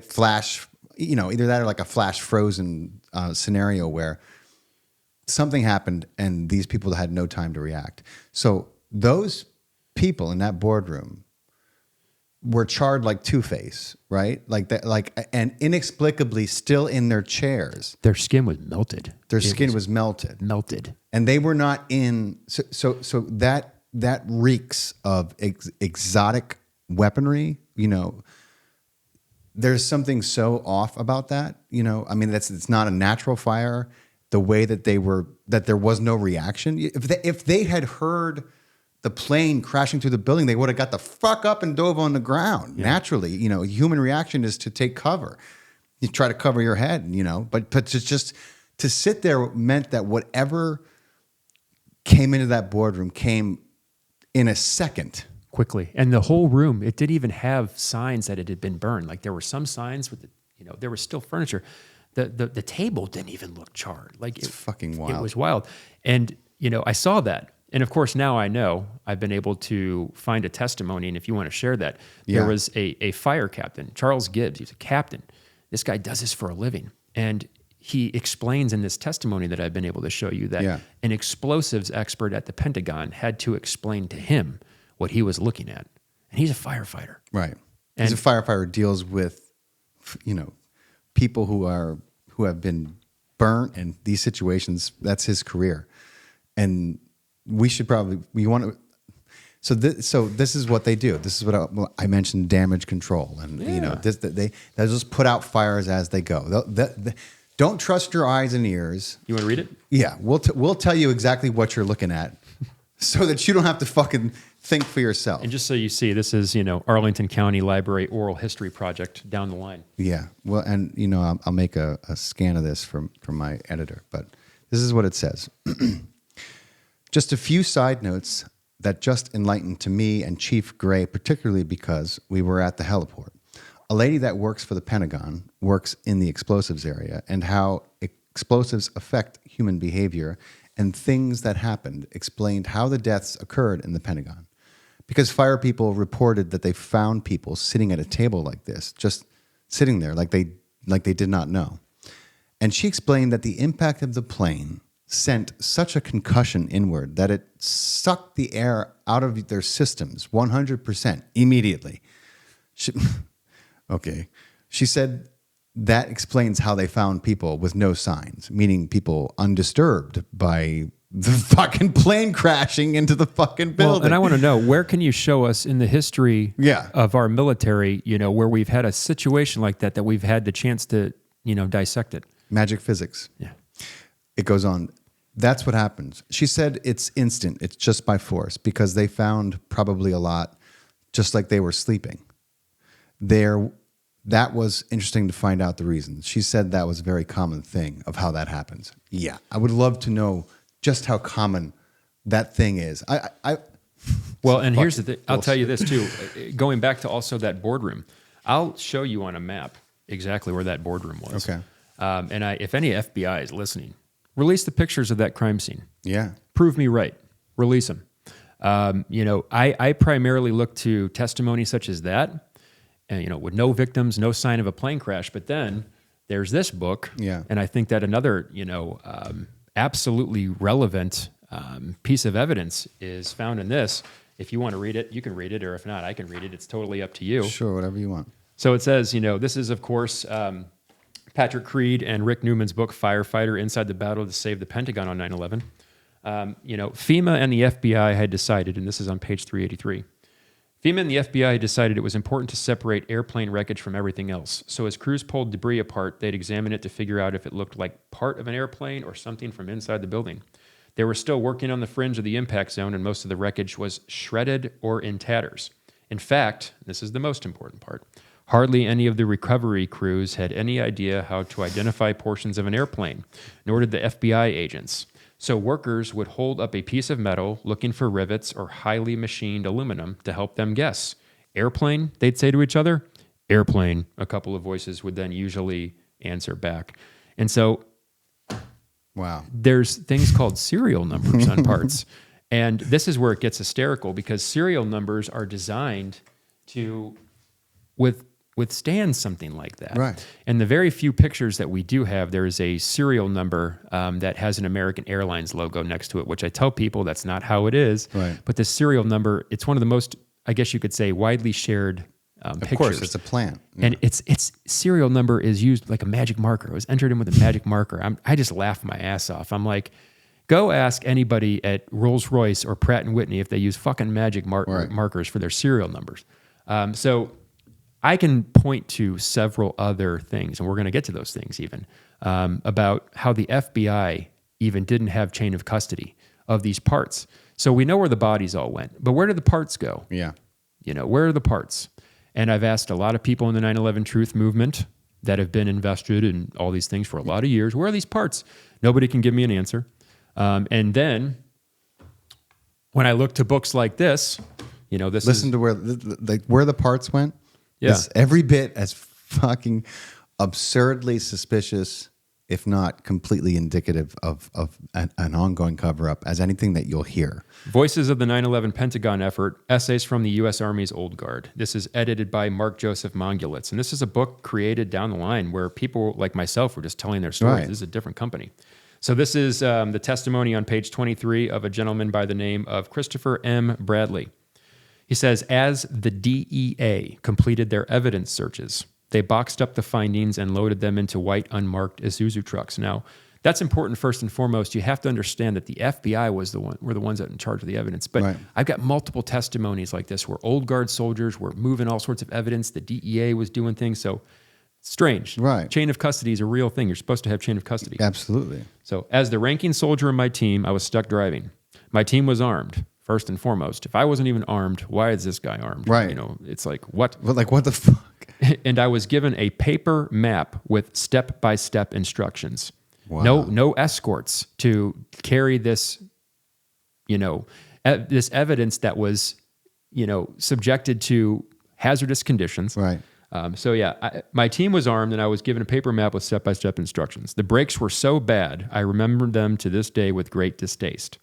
flash, either that or like a flash frozen scenario where something happened and these people had no time to react. So those people in that boardroom were charred like Two-Face, right? Like that, and inexplicably still in their chairs. Their skin was melted. Their skin was melted. Melted. And they were not in. So that reeks of exotic weaponry. There's something so off about that. It's not a natural fire. The way that there was no reaction. If they had heard the plane crashing through the building, they would have got the fuck up and dove on the ground. Yeah. Naturally, human reaction is to take cover. You try to cover your head, but to sit there meant that whatever came into that boardroom came in a second. Quickly. And the whole room, it didn't even have signs that it had been burned. Like there were some signs with there was still furniture. The table didn't even look charred. Like it's fucking wild. It was wild. And, I saw that. And of course, now I know I've been able to find a testimony. And if you want to share that, there was a fire captain, Charles Gibbs. He's a captain. This guy does this for a living. And he explains in this testimony that I've been able to show you that an explosives expert at the Pentagon had to explain to him what he was looking at. And he's a firefighter. Right. He's a firefighter who deals with, people who have been burnt in these situations. That's his career. And so this is what they do. This is what I mentioned, damage control. And, they just put out fires as they go. Don't trust your eyes and ears. You want to read it? Yeah. We'll tell you exactly what you're looking at so that you don't have to fucking think for yourself. And just so you see, this is, Arlington County Library Oral History Project down the line. Yeah. Well, and, I'll make a scan of this from my editor, but this is what it says. Just a few side notes that just enlightened to me and Chief Gray, particularly because we were at the heliport. A lady that works for the Pentagon works in the explosives area, and how explosives affect human behavior and things that happened explained how the deaths occurred in the Pentagon. Because fire people reported that they found people sitting at a table like this, just sitting there like they did not know. And she explained that the impact of the plane sent such a concussion inward that it sucked the air out of their systems 100% immediately. She said that explains how they found people with no signs, meaning people undisturbed by the fucking plane crashing into the fucking building. Well, and I want to know, where can you show us in the history Yeah. of our military, where we've had a situation like that we've had the chance to, dissect it? Magic physics. Yeah. It goes on. That's what happens. She said it's instant. It's just by force because they found probably a lot just like they were sleeping. That was interesting to find out the reasons. She said that was a very common thing of how that happens. Yeah. I would love to know just how common that thing is. Well, and here's the thing. I'll tell you this too. Going back to also that boardroom, I'll show you on a map exactly where that boardroom was. Okay. And if any FBI is listening, release the pictures of that crime scene. Yeah. Prove me right. Release them. I primarily look to testimony such as that, and, with no victims, no sign of a plane crash. But then there's this book. Yeah. And I think that another, absolutely relevant piece of evidence is found in this. If you want to read it, you can read it. Or if not, I can read it. It's totally up to you. Sure, whatever you want. So it says, this is, of course, Patrick Creed and Rick Newman's book, Firefighter, Inside the Battle to Save the Pentagon on 9/11. FEMA and the FBI had decided, and this is on page 383, FEMA and the FBI had decided it was important to separate airplane wreckage from everything else. So as crews pulled debris apart, they'd examine it to figure out if it looked like part of an airplane or something from inside the building. They were still working on the fringe of the impact zone, and most of the wreckage was shredded or in tatters. In fact, this is the most important part, hardly any of the recovery crews had any idea how to identify portions of an airplane, nor did the FBI agents. So workers would hold up a piece of metal looking for rivets or highly machined aluminum to help them guess. Airplane, they'd say to each other. Airplane, a couple of voices would then usually answer back. And so Wow. there's things called serial numbers on parts. And this is where it gets hysterical because serial numbers are designed to withstand something like that. Right. And the very few pictures that we do have, there is a serial number that has an American Airlines logo next to it, which I tell people that's not how it is. Right. But the serial number, it's one of the most, I guess you could say, widely shared pictures. Of course, it's a plant. And its serial number is used like a magic marker. It was entered in with a magic marker. I just laugh my ass off. I'm like, go ask anybody at Rolls-Royce or Pratt & Whitney if they use fucking magic markers for their serial numbers. So I can point to several other things, and we're going to get to those things even, about how the FBI even didn't have chain of custody of these parts. So we know where the bodies all went, but where did the parts go? Yeah. Where are the parts? And I've asked a lot of people in the 9/11 Truth movement that have been invested in all these things for a lot of years, where are these parts? Nobody can give me an answer. And then when I look to books like this, Listen to where the parts went. Yeah. It's every bit as fucking absurdly suspicious, if not completely indicative of an ongoing cover-up as anything that you'll hear. Voices of the 9/11 Pentagon Effort, Essays from the U.S. Army's Old Guard. This is edited by Mark Joseph Mongulitz. And this is a book created down the line where people like myself were just telling their stories. Right. This is a different company. So this is the testimony on page 23 of a gentleman by the name of Christopher M. Bradley. He says, as the DEA completed their evidence searches, they boxed up the findings and loaded them into white, unmarked Isuzu trucks. Now, that's important first and foremost. You have to understand that the FBI were the ones that were in charge of the evidence. But Right. I've got multiple testimonies like this where old guard soldiers were moving all sorts of evidence. The DEA was doing things. So strange. Right. Chain of custody is a real thing. You're supposed to have chain of custody. Absolutely. So as the ranking soldier in my team, I was stuck driving. My team was armed. First and foremost, if I wasn't even armed, why is this guy armed? Right. It's like, what? But what the fuck? And I was given a paper map with step-by-step instructions. Wow. No escorts to carry this, this evidence that was, subjected to hazardous conditions. Right. So yeah, my team was armed and I was given a paper map with step-by-step instructions. The breaks were so bad, I remember them to this day with great distaste.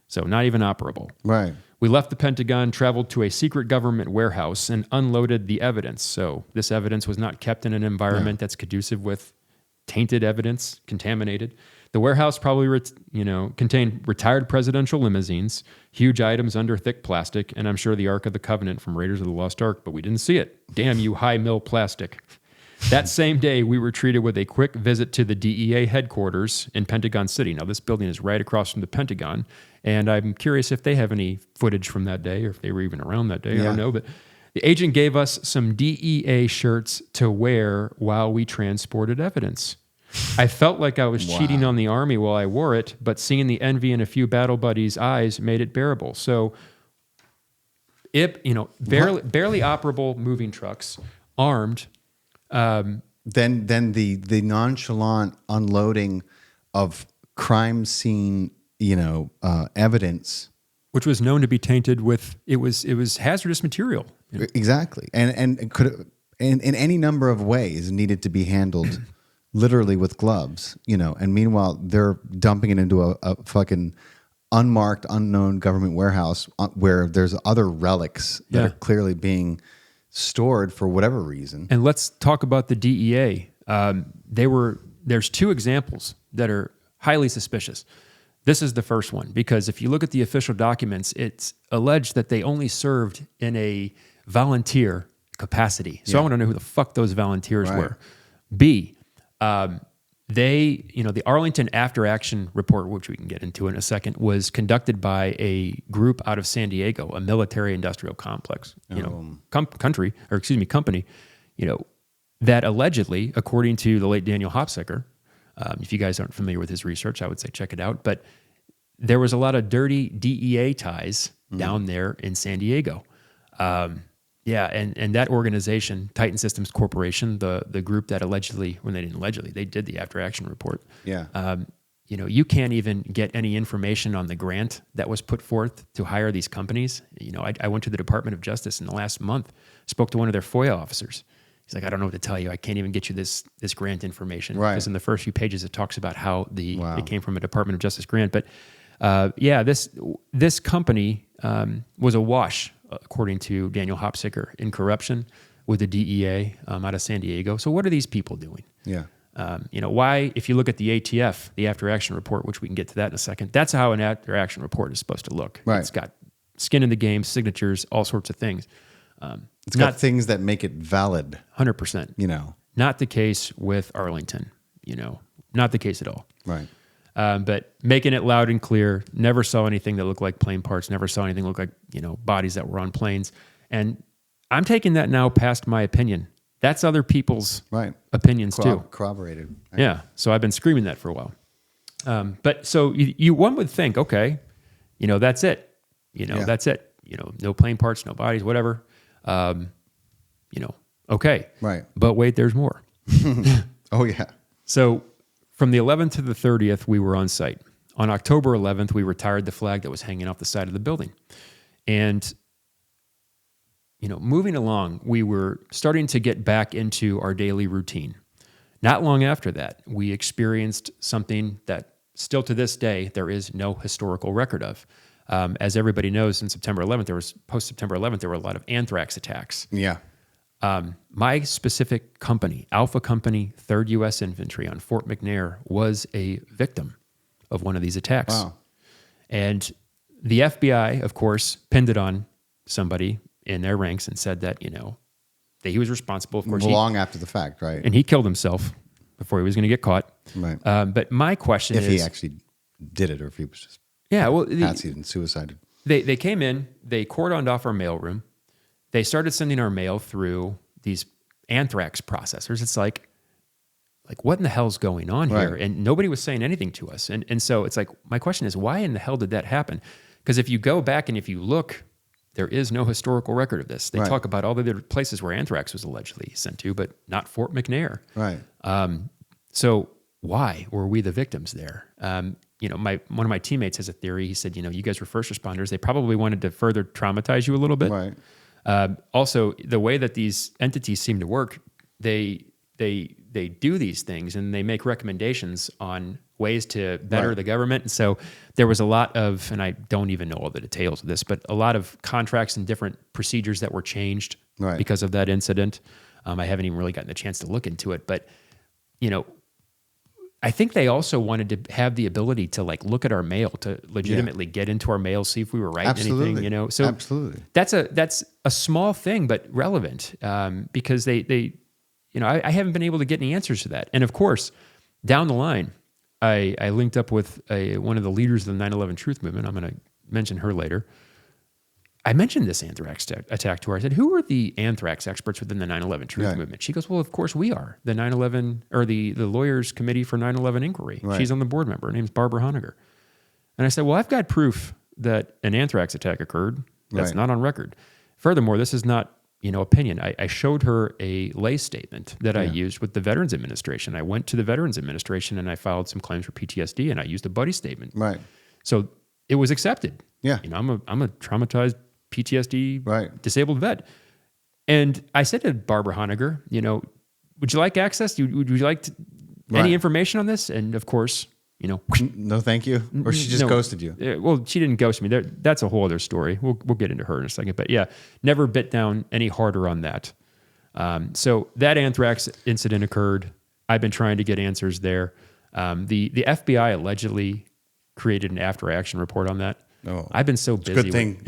So not even operable. Right. We left the Pentagon, traveled to a secret government warehouse, and unloaded the evidence. So this evidence was not kept in an environment that's conducive with tainted evidence, contaminated. The warehouse probably, contained retired presidential limousines, huge items under thick plastic, and I'm sure the Ark of the Covenant from Raiders of the Lost Ark, but we didn't see it. Damn you, high mill plastic. That same day, we were treated with a quick visit to the DEA headquarters in Pentagon City. Now, this building is right across from the Pentagon, and I'm curious if they have any footage from that day or if they were even around that day. I don't know, but the agent gave us some DEA shirts to wear while we transported evidence. I felt like I was cheating on the Army while I wore it, but seeing the envy in a few battle buddies' eyes made it bearable. So, barely operable moving trucks, armed. Then the nonchalant unloading of crime scene, evidence, which was known to be tainted with it was hazardous material. Exactly, and could in any number of ways needed to be handled. Literally with gloves, and meanwhile they're dumping it into a fucking unmarked, unknown government warehouse where there's other relics that are clearly being stored for whatever reason. And let's talk about the DEA. There's two examples that are highly suspicious. This is the first one, because if you look at the official documents, it's alleged that they only served in a volunteer capacity. So I want to know who the fuck those volunteers were. B, the Arlington After Action Report, which we can get into in a second, was conducted by a group out of San Diego, a military industrial complex, company, that allegedly, according to the late Daniel Hopsicker, if you guys aren't familiar with his research, I would say check it out. But there was a lot of dirty DEA ties down there in San Diego. And that organization, Titan Systems Corporation, the group that they did the After Action Report. Yeah. You can't even get any information on the grant that was put forth to hire these companies. I went to the Department of Justice in the last month, spoke to one of their FOIA officers. He's like, I don't know what to tell you. I can't even get you this grant information. Right. Because in the first few pages, it talks about how it came from a Department of Justice grant. But this company was awash, according to Daniel Hopsicker, in corruption with the DEA out of San Diego. So what are these people doing? Yeah. Why, if you look at the ATF, the After Action Report, which we can get to that in a second, that's how an After Action Report is supposed to look. Right. It's got skin in the game, signatures, all sorts of things. It's got things that make it valid. 100%. Not the case with Arlington. Not the case at all. Right. But making it loud and clear, never saw anything that looked like plane parts, never saw anything look like, bodies that were on planes. And I'm taking that now past my opinion. That's other people's opinions too. Corroborated. Right? Yeah. So I've been screaming that for a while. But so one would think, okay, that's it. That's it. No plane parts, no bodies, whatever. Okay. Right. But wait, there's more. Oh, yeah. So from the 11th to the 30th, we were on site. On October 11th, we retired the flag that was hanging off the side of the building. And, moving along, we were starting to get back into our daily routine. Not long after that, we experienced something that still to this day, there is no historical record of. As everybody knows, in September 11th, post-September 11th, there were a lot of anthrax attacks. Yeah. My specific company, Alpha Company, 3rd US Infantry on Fort McNair, was a victim of one of these attacks. Wow. And the FBI, of course, pinned it on somebody in their ranks and said that, that he was responsible. Of course, long after the fact, right? And he killed himself before he was going to get caught. Right. But my question is... If he actually did it or if he was just patsied and suicided. They came in, they cordoned off our mailroom. They started sending our mail through these anthrax processors. It's like what in the hell's going on here? Right. And nobody was saying anything to us. And so it's like, my question is, why in the hell did that happen? Because if you go back and if you look, there is no historical record of this. They talk about all the other places where anthrax was allegedly sent to, but not Fort McNair. Right. So why were we the victims there? One of my teammates has a theory. He said, you guys were first responders. They probably wanted to further traumatize you a little bit. Right. Also, the way that these entities seem to work, they do these things and they make recommendations on ways to better the government. And so there was a lot of, and I don't even know all the details of this, but a lot of contracts and different procedures that were changed because of that incident. I haven't even really gotten the chance to look into it, but I think they also wanted to have the ability to like look at our mail, to legitimately get into our mail, see if we were writing anything, So absolutely, that's a small thing, but relevant, because they I haven't been able to get any answers to that. And of course, down the line, I linked up with one of the leaders of the 9/11 Truth Movement. I'm going to mention her later. I mentioned this anthrax attack to her. I said, who are the anthrax experts within the 9/11 Truth Movement? She goes, well, of course we are. The 9/11, or the Lawyers Committee for 9/11 Inquiry. Right. She's on the board member. Her name's Barbara Honegger. And I said, well, I've got proof that an anthrax attack occurred. That's not on record. Furthermore, this is not opinion. I showed her a lay statement that I used with the Veterans Administration. I went to the Veterans Administration and I filed some claims for PTSD, and I used a buddy statement. Right. So it was accepted. Yeah. I'm a traumatized PTSD disabled vet. And I said to Barbara Honegger, would you like access? Would you like any information on this? And of course, no, thank you. Or she just ghosted you. Well, she didn't ghost me. That's a whole other story. We'll get into her in a second. But yeah, never bit down any harder on that. So that anthrax incident occurred. I've been trying to get answers there. The FBI allegedly created an after action report on that. Oh, I've been so busy. It's a good thing.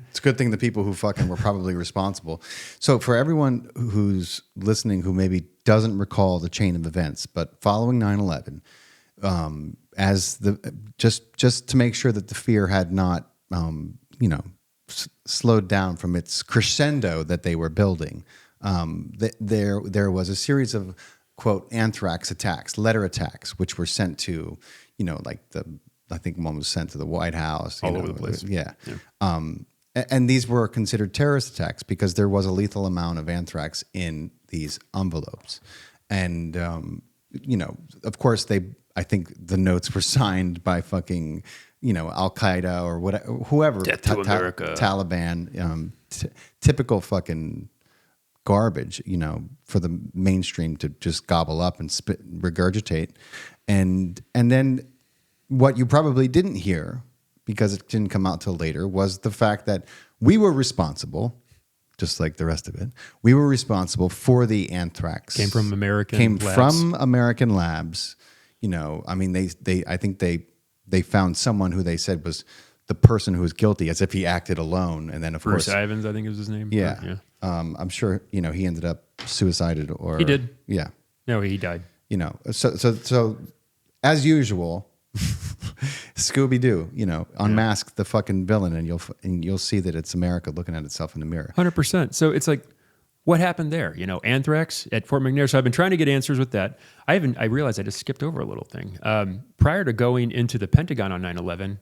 It's a good thing the people who fucking were probably responsible. So for everyone who's listening who maybe doesn't recall the chain of events, but following 9/11, just to make sure that the fear had not, slowed down from its crescendo that they were building, there was a series of quote anthrax attacks, letter attacks, which were sent to, I think one was sent to the White House, all over the place. Yeah. And these were considered terrorist attacks because there was a lethal amount of anthrax in these envelopes, and of course I think the notes were signed by fucking, Al Qaeda or whatever, whoever. Death to America. Taliban, typical fucking garbage, for the mainstream to just gobble up and regurgitate. And then what you probably didn't hear, because it didn't come out till later, was the fact that we were responsible, just like the rest of it. We were responsible for the anthrax. Came from American labs. I think they found someone who they said was the person who was guilty, as if he acted alone. And then of course Bruce Ivins, I think is his name. Yeah. I'm sure, he ended up suicided or he did. Yeah. No, he died. So as usual, Scooby-Doo, unmask the fucking villain and you'll see that it's America looking at itself in the mirror. 100%. So it's like, what happened there? Anthrax at Fort McNair. So I've been trying to get answers with that. I realized I just skipped over a little thing. Prior to going into the Pentagon on 9/11,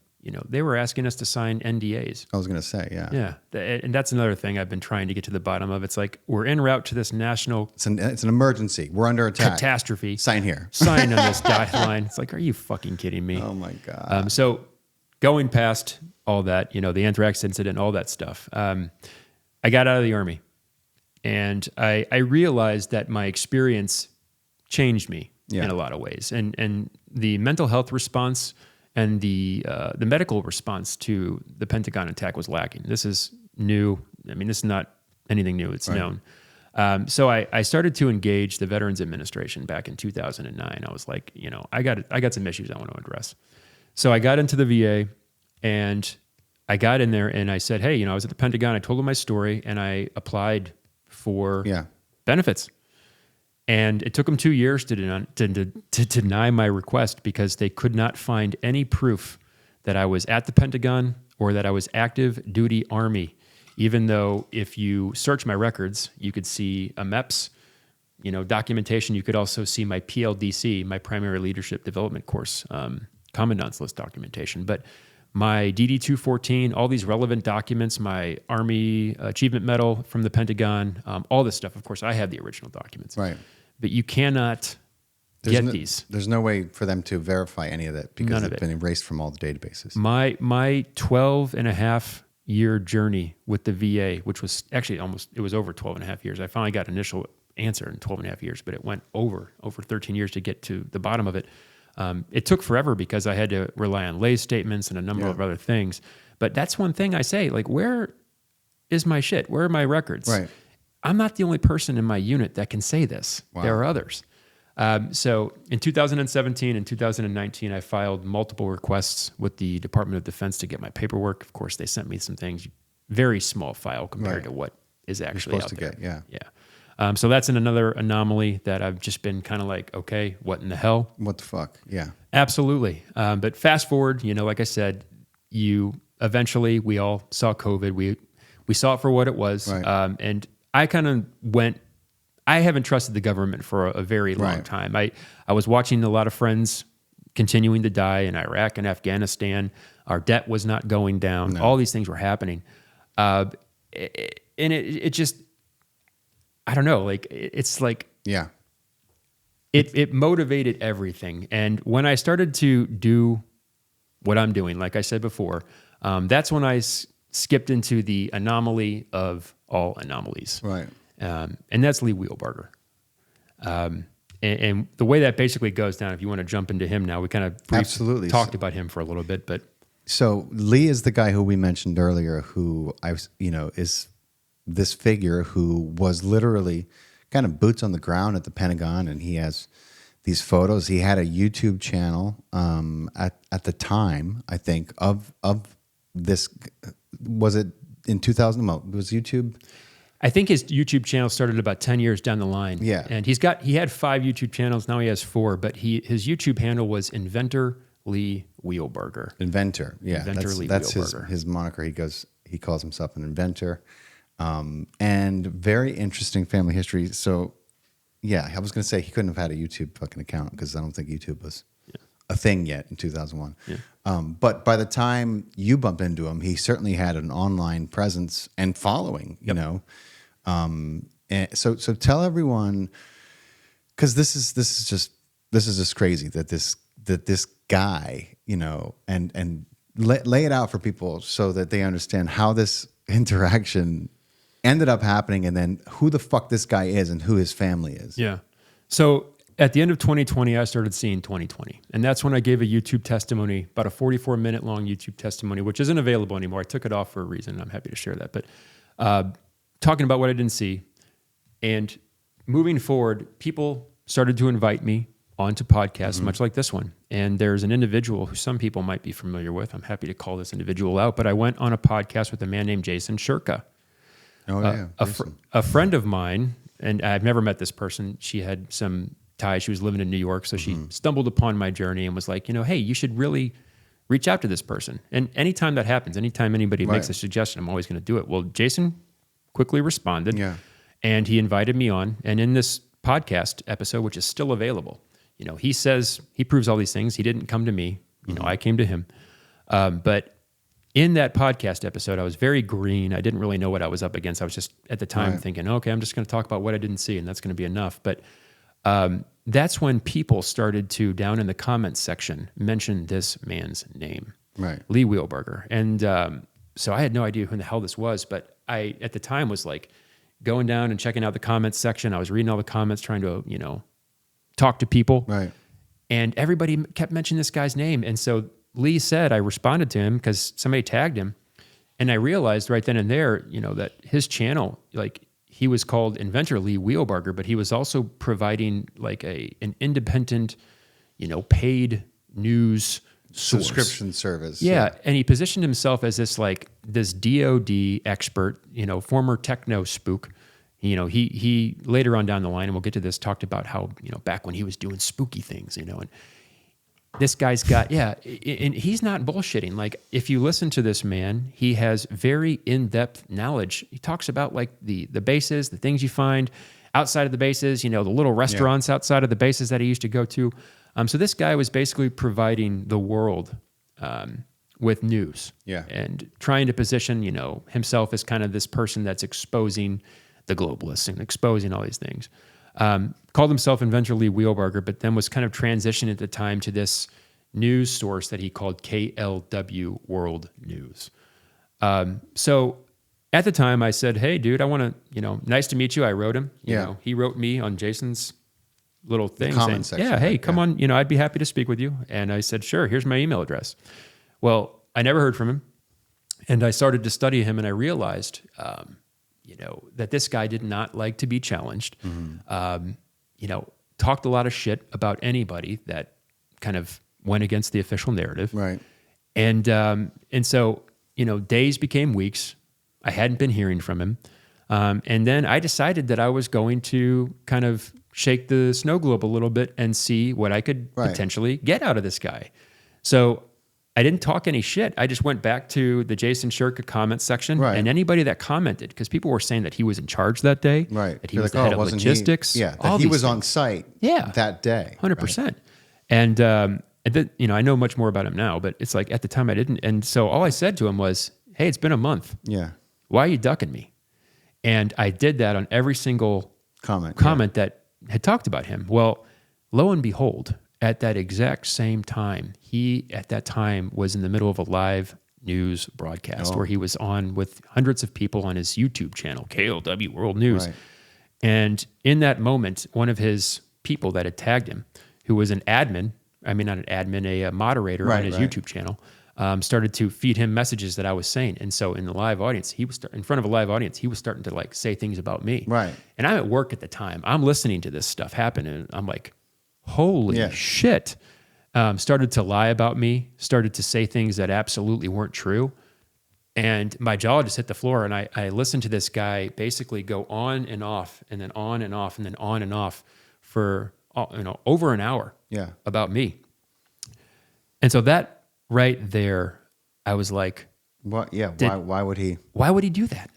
they were asking us to sign NDAs. I was going to say, yeah. Yeah. And that's another thing I've been trying to get to the bottom of. It's like, we're en route to this national... It's an emergency. We're under attack. Catastrophe. Sign here. Sign on this dotted line. It's like, are you fucking kidding me? Oh my God. So going past all that, the anthrax incident, all that stuff, I got out of the Army. And I realized that my experience changed me in a lot of ways. And the mental health response and the medical response to the Pentagon attack was lacking. This is new. This is not anything new. It's known. So I started to engage the Veterans Administration back in 2009. I was like, I got some issues I want to address. So I got into the VA and I got in there and I said, hey, I was at the Pentagon. I told them my story and I applied for benefits. And it took them 2 years to deny my request because they could not find any proof that I was at the Pentagon or that I was active duty Army, even though if you search my records, you could see a MEPS, documentation. You could also see my PLDC, my Primary Leadership Development Course, Commandant's List documentation. But my DD-214, all these relevant documents, my Army Achievement Medal from the Pentagon, all this stuff. Of course, I have the original documents. Right. But you cannot get these. There's no way for them to verify any of that because it's been erased from all the databases. My 12 and a half year journey with the VA, which was actually it was over 12 and a half years. I finally got an initial answer in 12 and a half years, but it went over 13 years to get to the bottom of it. It took forever because I had to rely on lay statements and a number of other things. But that's one thing I say, like, where is my shit? Where are my records? Right. I'm not the only person in my unit that can say this. Wow. There are others. So in 2017 and 2019, I filed multiple requests with the Department of Defense to get my paperwork. Of course, they sent me some things, very small file compared to what is actually out there. Yeah. So that's another anomaly that I've just been kind of like, okay, what in the hell? What the fuck? Yeah. Absolutely. But fast forward, like I said, eventually we all saw COVID. We saw it for what it was. Right. And I kind of I haven't trusted the government for a very long time. I was watching a lot of friends continuing to die in Iraq and Afghanistan. Our debt was not going down. No. All these things were happening. And it just, I don't know, like, it's like, yeah, it motivated everything. And when I started to do what I'm doing, like I said before, that's when I skipped into the anomaly of all anomalies. Right. And that's Lee Wheelbarger. And the way that basically goes down, if you want to jump into him now, we kind of absolutely talked about him for a little bit, but. So Lee is the guy who we mentioned earlier, who is this figure who was literally kind of boots on the ground at the Pentagon, and he has these photos. He had a YouTube channel at the time, I think, of this. Was it in 2000? Was YouTube? I think his YouTube channel started about 10 years down the line. Yeah. And he had 5 YouTube channels. Now he has 4, but his YouTube handle was Inventor Lee Wheelbarger. Inventor. Yeah. Inventor Lee that's Wheelbarger. his moniker. He calls himself an inventor. And very interesting family history. So yeah, I was going to say he couldn't have had a YouTube fucking account because I don't think YouTube was a thing yet in 2001. Yeah. But by the time you bumped into him, he certainly had an online presence and following, and so tell everyone, because this is just crazy that this guy, and lay it out for people so that they understand how this interaction ended up happening, and then who the fuck this guy is and who his family is. Yeah. So at the end of 2020, I started seeing 2020. And that's when I gave a YouTube testimony, about a 44-minute long YouTube testimony, which isn't available anymore. I took it off for a reason, and I'm happy to share that. But talking about what I didn't see. And moving forward, people started to invite me onto podcasts, much like this one. And there's an individual who some people might be familiar with. I'm happy to call this individual out. But I went on a podcast with a man named Jason Shurka. Oh, yeah. A friend of mine, and I've never met this person. She had some ties. She was living in New York, so she stumbled upon my journey and was like, hey, you should really reach out to this person. And anytime that happens, anytime anybody makes a suggestion, I'm always going to do it. Well, Jason quickly responded, and he invited me on. And in this podcast episode, which is still available, he says, he proves all these things. He didn't come to me. I came to him. But in that podcast episode, I was very green. I didn't really know what I was up against. I was just at the time thinking, okay, I'm just going to talk about what I didn't see, and that's going to be enough. But that's when people started to, down in the comments section, mention this man's name, Lee Wheelbarger. And so I had no idea who the hell this was, but I, at the time, was like going down and checking out the comments section. I was reading all the comments, trying to, talk to people. Right. And everybody kept mentioning this guy's name. And so Lee said, I responded to him because somebody tagged him. And I realized right then and there, that his channel, like, he was called Inventor Lee Wheelbarger, but he was also providing like an independent, paid news source. Subscription service. Yeah. And he positioned himself as this DOD expert, former techno spook. He later on down the line, and we'll get to this, talked about how, back when he was doing spooky things, and this guy's got, and he's not bullshitting. Like, if you listen to this man, he has very in-depth knowledge. He talks about like the bases, the things you find outside of the bases, the little restaurants outside of the bases that he used to go to. So this guy was basically providing the world with news and trying to position, himself as kind of this person that's exposing the globalists and exposing all these things. Called himself Inventor Lee Wheelbarger, but then was kind of transitioned at the time to this news source that he called KLW World News. So at the time I said, hey dude, I want to, nice to meet you. I wrote him, he wrote me on Jason's little thing comment saying, section, hey, right? come on, I'd be happy to speak with you. And I said, sure, here's my email address. Well, I never heard from him. And I started to study him, and I realized, that this guy did not like to be challenged. Talked a lot of shit about anybody that kind of went against the official narrative. Right. And so, days became weeks. I hadn't been hearing from him. And then I decided that I was going to kind of shake the snow globe a little bit and see what I could potentially get out of this guy. So I didn't talk any shit. I just went back to the Jason Shirka comment section, and anybody that commented, because people were saying that he was in charge that day, that he was the head of logistics. That he was on site that day. 100%. Right? And I know much more about him now, but it's like at the time I didn't. And so all I said to him was, hey, it's been a month. Yeah. Why are you ducking me? And I did that on every single comment that had talked about him. Well, lo and behold, at that exact same time, he, at that time, was in the middle of a live news broadcast where he was on with hundreds of people on his YouTube channel, KLW World News. Right. And in that moment, one of his people that had tagged him, who was an admin, not an admin, a moderator on his YouTube channel, started to feed him messages that I was saying. And so in the live audience, in front of a live audience, he was starting to like say things about me. Right. And I'm at work at the time. I'm listening to this stuff happen, and I'm like, holy shit. Started to lie about me, started to say things that absolutely weren't true. And my jaw just hit the floor, and I listened to this guy basically go on and off, and then on and off, and then on and off for over an hour about me. And so that right there, I was like, what? Yeah. Why would he? Why would he do that?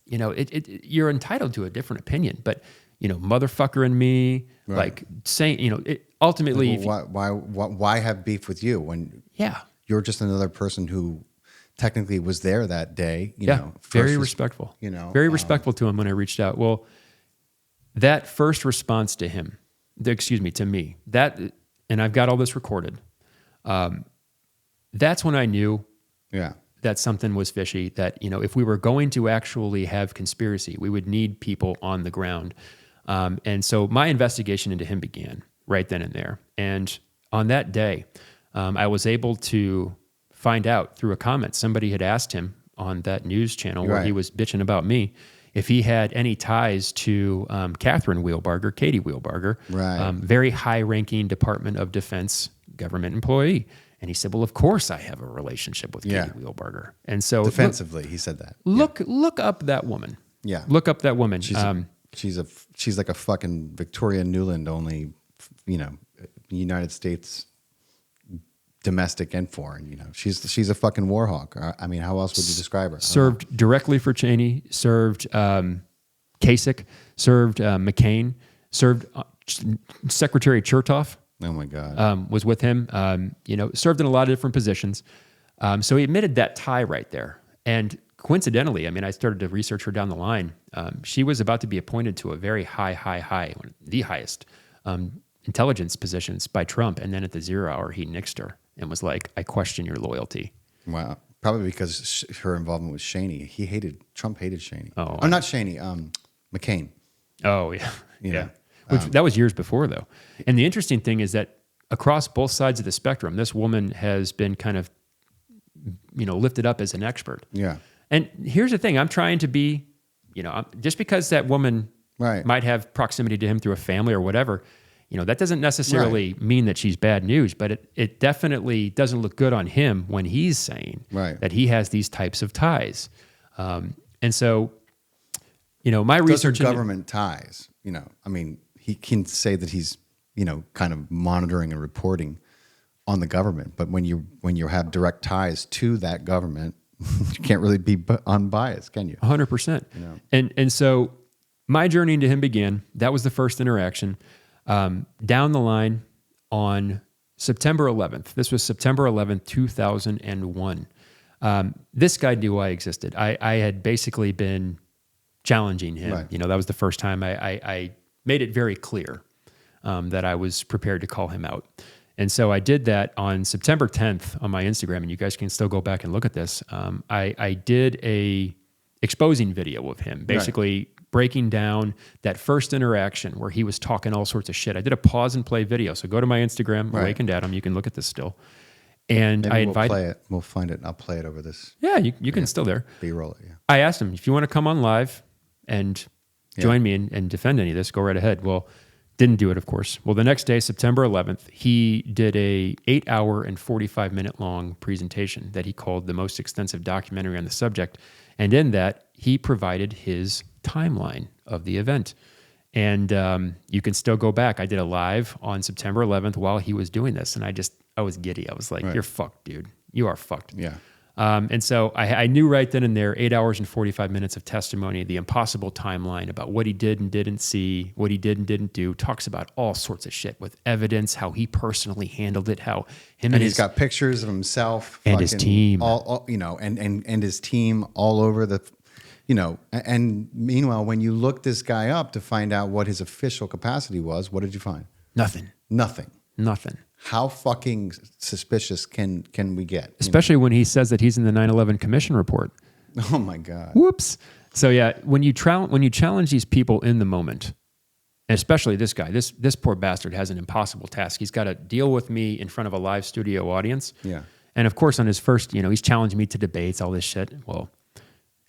You're entitled to a different opinion, but motherfucker and me, like saying, ultimately, why have beef with you when you're just another person who technically was there that day? Very respectful. Very respectful to him when I reached out. Well, that first response to him, to me, and I've got all this recorded. That's when I knew that something was fishy, that, if we were going to actually have conspiracy, we would need people on the ground. And so my investigation into him began right then and there. And on that day, I was able to find out through a comment. Somebody had asked him on that news channel where he was bitching about me if he had any ties to Katie Wheelbarger, very high-ranking Department of Defense government employee. And he said, well, of course I have a relationship with Katie Wheelbarger. And so defensively, he said that. Look up that woman. Yeah. Look up that woman. She's like a fucking Victoria Nuland, only, United States domestic and foreign, she's a fucking war hawk. I mean, how else would you describe her? Served directly for Cheney, served Kasich, served McCain, served Secretary Chertoff. Oh my God. Was with him, served in a lot of different positions. So he admitted that tie right there. And coincidentally, I started to research her down the line. She was about to be appointed to a very high, the highest intelligence positions by Trump. And then at the 0 hour, he nixed her and was like, I question your loyalty. Wow. Probably because her involvement with Cheney. Trump hated Cheney. Oh, not Cheney, McCain. Oh, yeah. Yeah. That was years before, though. And the interesting thing is that across both sides of the spectrum, this woman has been kind of, lifted up as an expert. Yeah. And here's the thing. I'm trying to be, just because that woman might have proximity to him through a family or whatever, that doesn't necessarily mean that she's bad news, but it definitely doesn't look good on him when he's saying that he has these types of ties. And so, my research... government ties, he can say that he's, kind of monitoring and reporting on the government, but when you have direct ties to that government, you can't really be unbiased, can you? 100%. And so my journey into him began. That was the first interaction. Down the line on September 11th, this was September 11th, 2001. This guy knew I existed. I had basically been challenging him. Right. That was the first time I made it very clear that I was prepared to call him out. And so I did that on September 10th on my Instagram, and you guys can still go back and look at this. I did a exposing video of him, basically breaking down that first interaction where he was talking all sorts of shit. I did a pause and play video. So go to my Instagram, Awakened Adam. You can look at this still. And Maybe I invited... We'll play it. We'll find it. I'll play it over this. Yeah, you can still there. B-roll it, yeah. I asked him, if you want to come on live and join me and defend any of this, go right ahead. Well, didn't do it, of course. Well, the next day, September 11th, he did a 8-hour and 45-minute long presentation that he called the most extensive documentary on the subject. And in that, he provided his timeline of the event. And you can still go back. I did a live on September 11th while he was doing this. And I was giddy. I was like, you're fucked, dude. You are fucked. Yeah. And so I knew right then and there, 8 hours and 45 minutes of testimony, the impossible timeline about what he did and didn't see, what he did and didn't do, talks about all sorts of shit with evidence, how he personally handled it, how him and he's got pictures of himself and his team, all and his team all over the, and meanwhile, when you look this guy up to find out what his official capacity was, what did you find? Nothing. How fucking suspicious can we get? Especially when he says that he's in the 9/11 Commission report. Oh my God. Whoops. So yeah, when you challenge these people in the moment, and especially this guy, this poor bastard has an impossible task. He's got to deal with me in front of a live studio audience. Yeah. And of course, on his first, he's challenged me to debates, all this shit. Well,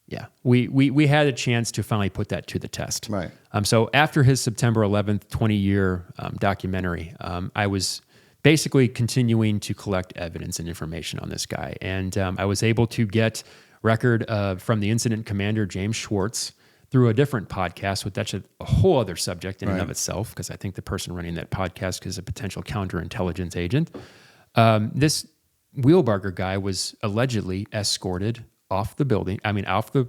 yeah, we had a chance to finally put that to the test. Right. So after his September 11th, 20-year documentary, I was basically continuing to collect evidence and information on this guy. And I was able to get record from the incident commander, James Schwartz, through a different podcast, with that's a whole other subject in and of itself, because I think the person running that podcast is a potential counterintelligence agent. This Wheelbarger guy was allegedly escorted off the building, off the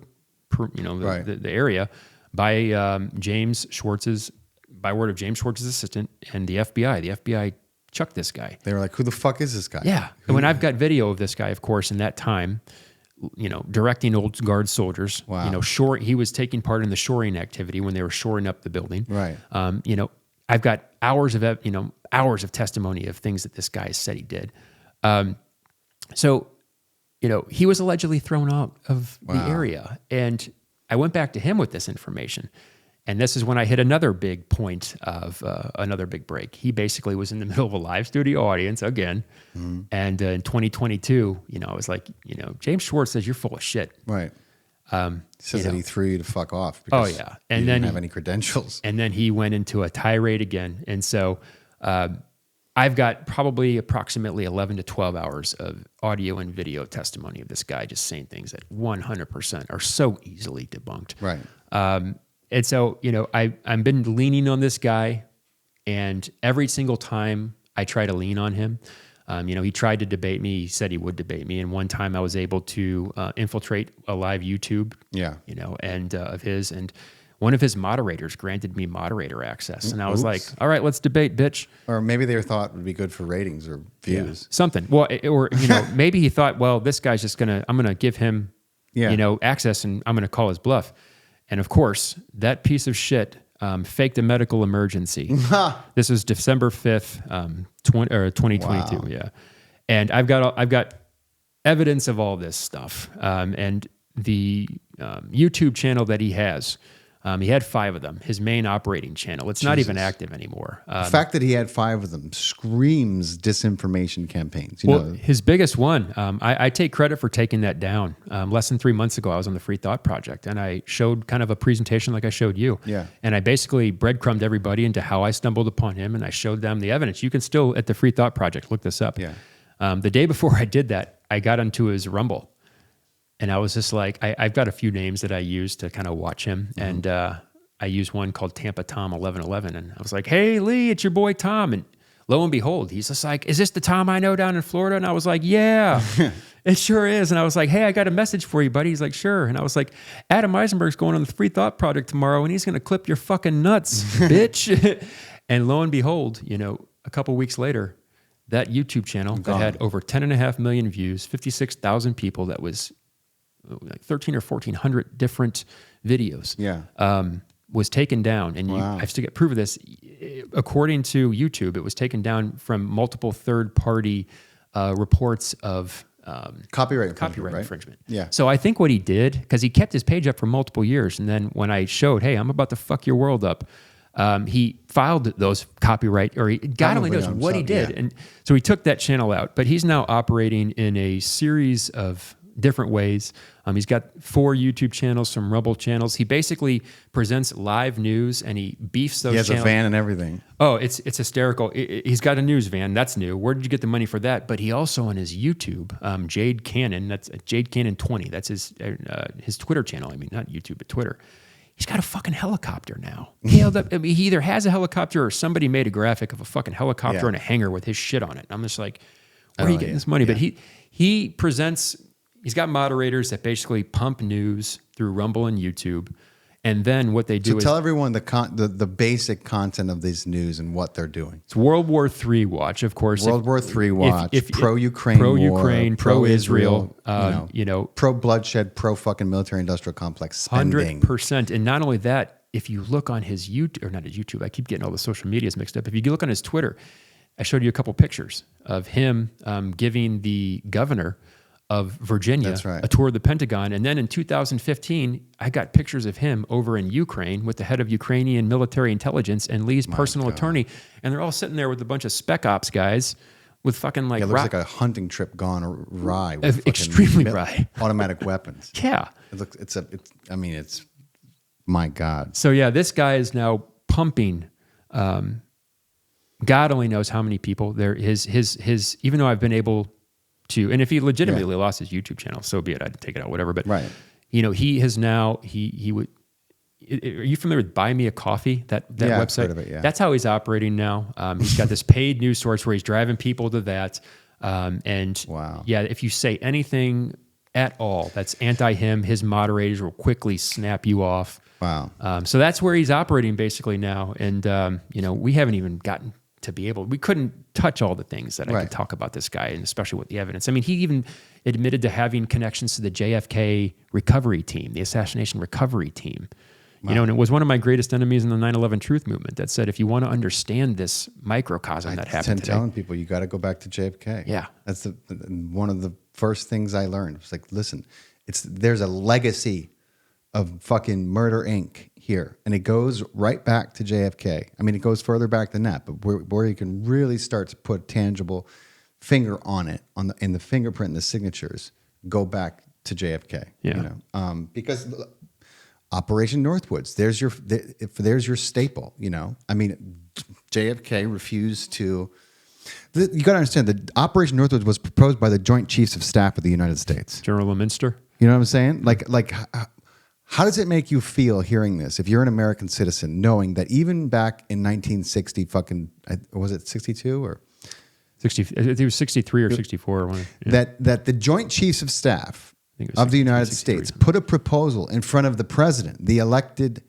area by James Schwartz's, by word of James Schwartz's assistant and the FBI. The FBI chucked this guy. They were like, who the fuck is this guy? Yeah. And when I've got video of this guy, of course, in that time, directing old guard soldiers, wow. He was taking part in the shoring activity when they were shoring up the building. Right. I've got hours of testimony of things that this guy said he did. So he was allegedly thrown out of the area. And I went back to him with this information. And this is when I hit another big point of another big break. He basically was in the middle of a live studio audience again. Mm-hmm. And in 2022, I was like, James Schwartz says you're full of shit. Right. Says that he threw you to fuck off. Because And you then didn't have any credentials. And then he went into a tirade again. And so I've got probably approximately 11 to 12 hours of audio and video testimony of this guy just saying things that 100% are so easily debunked. Right. And so, I've been leaning on this guy, and every single time I try to lean on him, he tried to debate me. He said he would debate me. And one time I was able to infiltrate a live YouTube, of his, and one of his moderators granted me moderator access. And I was like, all right, let's debate, bitch. Or maybe they thought it would be good for ratings or views. Yeah, something. Well, or, maybe he thought, well, this guy's just I'm going to give him, access, and I'm going to call his bluff. And of course, that piece of shit faked a medical emergency. This was December 5th, 2022. Wow. Yeah. And I've got evidence of all this stuff. And the YouTube channel that he has, he had 5 of them. His main operating channel. It's not even active anymore. The fact that he had 5 of them screams disinformation campaigns. His biggest one, I take credit for taking that down. Less than 3 months ago, I was on the Free Thought Project, and I showed kind of a presentation like I showed you. Yeah. And I basically breadcrumbed everybody into how I stumbled upon him, and I showed them the evidence. You can still, at the Free Thought Project, look this up. Yeah. The day before I did that, I got onto his Rumble. And I was just like, I've got a few names that I use to kind of watch him. Mm-hmm. And I used one called Tampa Tom 1111. And I was like, hey, Lee, it's your boy Tom. And lo and behold, he's just like, is this the Tom I know down in Florida? And I was like, yeah, it sure is. And I was like, hey, I got a message for you, buddy. He's like, sure. And I was like, Adam Eisenberg's going on the Free Thought Project tomorrow, and he's going to clip your fucking nuts, bitch. And lo and behold, a couple weeks later, that YouTube channel that had over 10.5 million views, 56,000 people, that was like 13 or 1,400 different videos, was taken down. And I have to get proof of this. according to YouTube, it was taken down from multiple third-party reports of Copyright infringement. Yeah. So I think what he did, because he kept his page up for multiple years, and then when I showed, hey, I'm about to fuck your world up, he filed those copyright, or God only knows what he did. Yeah. And so he took that channel out, but he's now operating in a series of different ways. He's got 4 YouTube channels, some Rumble channels. He basically presents live news and he beefs those channels. He has a van and everything. Oh, it's hysterical. He's got a news van. That's new. Where did you get the money for that? But he also on his YouTube, Jade Cannon, that's Jade Cannon 20. That's his Twitter channel. I mean, not YouTube, but Twitter. He's got a fucking helicopter now. He either has a helicopter or somebody made a graphic of a fucking helicopter in a hangar with his shit on it. I'm just like, where are you getting this money? But he presents. He's got moderators that basically pump news through Rumble and YouTube, and then what they do is tell everyone the basic content of this news and what they're doing. It's World War III watch, of course. World War III watch, pro-Ukraine, pro-Ukraine, pro-Israel, pro-bloodshed, pro-fucking military-industrial complex spending. 100%. And not only that, if you look on his YouTube, or not his YouTube, I keep getting all the social medias mixed up. If you look on his Twitter, I showed you a couple pictures of him giving the governor of Virginia a tour of the Pentagon. And then in 2015, I got pictures of him over in Ukraine with the head of Ukrainian military intelligence and Lee's personal attorney. And they're all sitting there with a bunch of spec ops guys with fucking like... it looks like a hunting trip gone awry. Extremely awry. Automatic weapons. Yeah. It's my God. So yeah, this guy is now pumping... God only knows how many people there. His even though I've been able to, and if he legitimately lost his YouTube channel, so be it. I'd take it out, whatever. But he has now he would. Are you familiar with Buy Me a Coffee? That website. I've heard of it, That's how he's operating now. He's got this paid news source where he's driving people to that. If you say anything at all that's anti him, his moderators will quickly snap you off. Wow. So that's where he's operating basically now, and we haven't even gotten to be able. We couldn't touch all the things that I could talk about this guy, and especially with the evidence. I mean, he even admitted to having connections to the JFK recovery team, the assassination recovery team. Wow. And it was one of my greatest enemies in the 9/11 Truth Movement that said, if you want to understand this microcosm that happened today, telling people you got to go back to JFK. Yeah, that's one of the first things I learned. It's like, listen, there's a legacy of fucking Murder Inc. here, and it goes right back to JFK. I mean, it goes further back than that, but where you can really start to put tangible finger on it, in the fingerprint and the signatures, go back to JFK. Yeah. Because Operation Northwoods, there's your staple. I mean, JFK refused to. You got to understand that Operation Northwoods was proposed by the Joint Chiefs of Staff of the United States. General Leminster. You know what I'm saying? Like. How does it make you feel hearing this? If you're an American citizen, knowing that even back in 1960, was it 62 or 60? It was 63 or 64 or one. Yeah. That the Joint Chiefs of Staff of the United States put a proposal in front of the president, the elected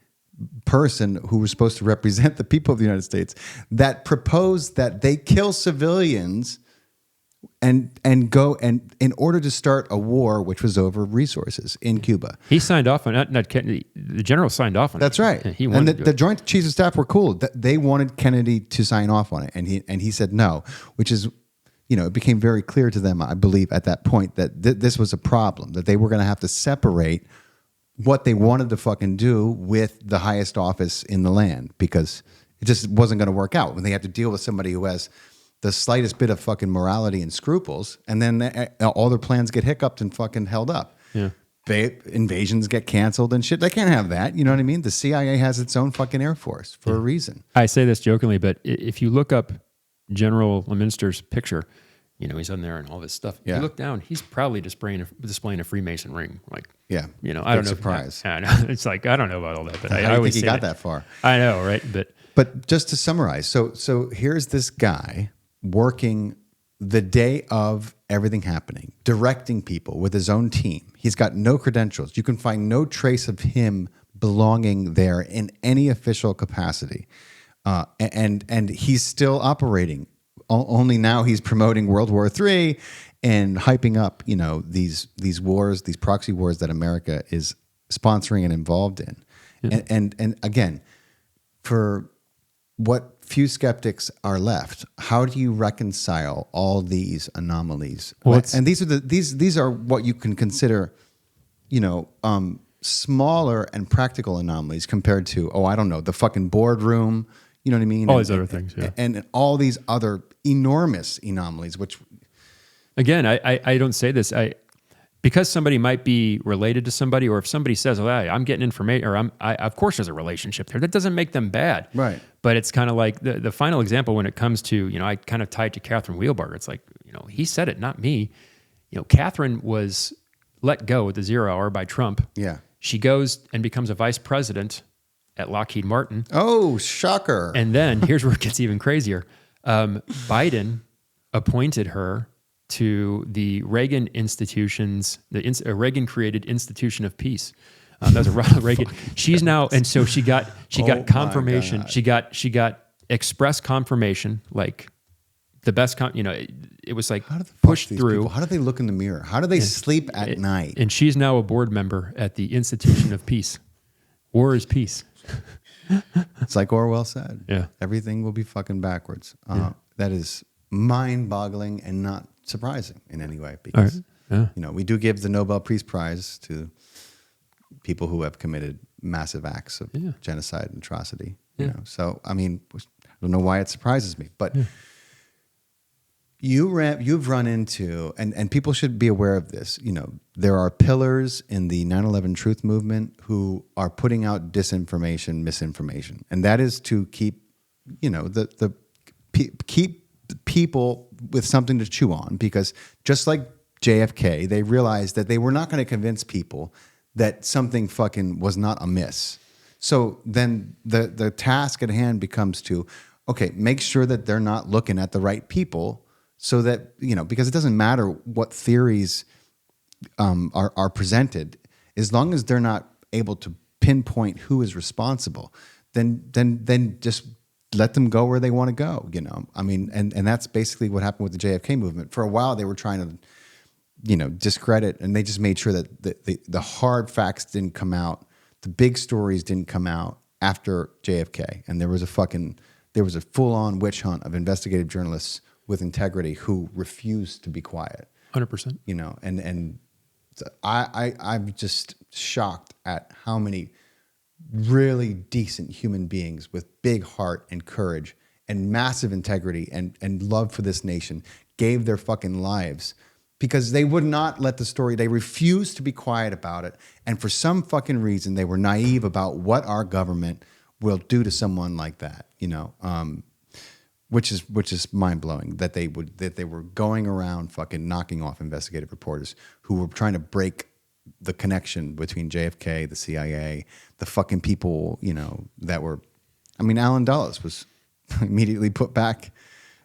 person who was supposed to represent the people of the United States, that proposed that they kill civilians and go and in order to start a war which was over resources in Cuba. He signed off on it. Not Kennedy. The general signed off on it. That's right. He wanted the Joint Chiefs of Staff were cool. They wanted Kennedy to sign off on it, and he said no, which is, it became very clear to them, I believe, at that point that this was a problem, that they were going to have to separate what they wanted to fucking do with the highest office in the land, because it just wasn't going to work out when they had to deal with somebody who has the slightest bit of fucking morality and scruples, and then all their plans get hiccuped and fucking held up. Yeah. Invasions get canceled and shit. They can't have that. You know what I mean? The CIA has its own fucking Air Force for a reason. I say this jokingly, but if you look up General Leminster's picture, he's on there and all this stuff. Yeah. You look down, he's probably displaying a Freemason ring. Like, yeah. I don't know. Surprise. I know. It's like, I don't know about all that, but I don't always think he say got that far. I know, right? But just to summarize, so here's this guy working the day of everything happening, directing people with his own team. He's got no credentials. You can find no trace of him belonging there in any official capacity. And he's still operating. Only now he's promoting World War III and hyping up, these wars, these proxy wars that America is sponsoring and involved in. Yeah. And again, for what few skeptics are left. How do you reconcile all these anomalies? Well, And these are what you can consider, smaller and practical anomalies compared to, I don't know, the fucking boardroom. You know what I mean? All these other things, yeah. And all these other enormous anomalies, which... Again, I don't say this. Because somebody might be related to somebody, or if somebody says, "Oh, I'm getting information," or of course there's a relationship there. That doesn't make them bad, right? But it's kind of like the final example when it comes to, I kind of tied to Catherine Wheelbarger. It's like, he said it, not me. Catherine was let go at the 0 hour by Trump. Yeah, she goes and becomes a vice president at Lockheed Martin. Oh, shocker! And then here's where it gets even crazier. Biden appointed her to the Reagan institutions, Reagan-created Institution of Peace. That was a Ronald Reagan. She's now, and so she got confirmation. She got express confirmation, like the best. It was like pushed through. People, how do they look in the mirror? How do they sleep at night? And she's now a board member at the Institution of Peace. War is peace. It's like Orwell said. Yeah, everything will be fucking backwards. That is mind-boggling and not surprising in any way, because we do give the Nobel Peace Prize to people who have committed massive acts of genocide and atrocity. So I mean, I don't know why it surprises me, but you've run into, and people should be aware of this. There are pillars in the 9/11 truth movement who are putting out disinformation, misinformation, and that is to keep keep people with something to chew on, because just like JFK, they realized that they were not going to convince people that something fucking was not amiss. So then the task at hand becomes to, make sure that they're not looking at the right people, so that, because it doesn't matter what theories are presented, as long as they're not able to pinpoint who is responsible, then just let them go where they want to go, I mean, and that's basically what happened with the JFK movement. For a while, they were trying to, discredit, and they just made sure that the hard facts didn't come out, the big stories didn't come out after JFK, and there was a full-on witch hunt of investigative journalists with integrity who refused to be quiet. 100%. And I'm just shocked at how many really decent human beings with big heart and courage and massive integrity and love for this nation gave their fucking lives, because they would not let the story, they refused to be quiet about it. And for some fucking reason, they were naive about what our government will do to someone like that, which is mind blowing, that they were going around fucking knocking off investigative reporters who were trying to break the connection between JFK, the CIA, the fucking people, that were, Alan Dulles was immediately put back.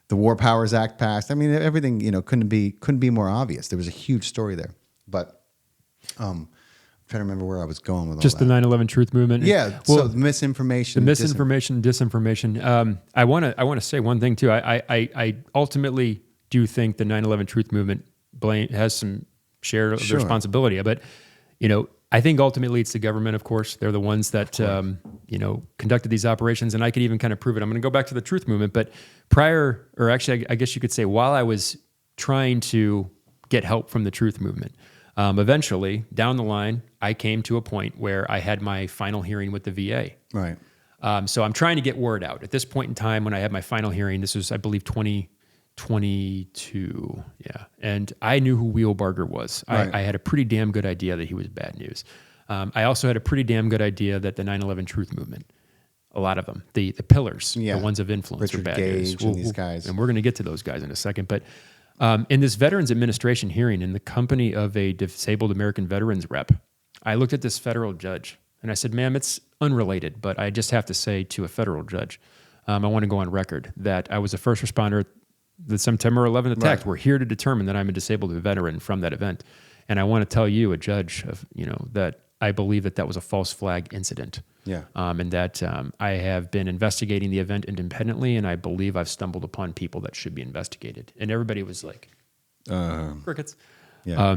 The War Powers Act passed. Everything, couldn't be more obvious. There was a huge story there. But I'm trying to remember where I was going with all just that. The 9/11 truth movement. Yeah. So misinformation. Disinformation. I want to say one thing too. I ultimately do think the 9/11 truth movement has some share of the responsibility. But, I think ultimately it's the government, of course. They're the ones that, conducted these operations. And I could even kind of prove it. I'm going to go back to the truth movement. But I guess you could say, while I was trying to get help from the truth movement, eventually, down the line, I came to a point where I had my final hearing with the VA. Right. So I'm trying to get word out. At this point in time, when I had my final hearing, this was, I believe, 2022. Yeah. And I knew who Wheelbarger was. Right. I had a pretty damn good idea that he was bad news. I also had a pretty damn good idea that the 9/11 truth movement, a lot of them, the pillars, the ones of influence, Richard are bad Gage news. these guys. And we're going to get to those guys in a second. But in this Veterans Administration hearing, in the company of a disabled American veterans rep, I looked at this federal judge and I said, ma'am, it's unrelated, but I just have to say to a federal judge, I want to go on record that I was a first responder. The September 11th attack. Right. We're here to determine that I'm a disabled veteran from that event, and I want to tell you, a judge, that I believe that was a false flag incident. Yeah. And that I have been investigating the event independently, and I believe I've stumbled upon people that should be investigated. And everybody was like, crickets. Yeah.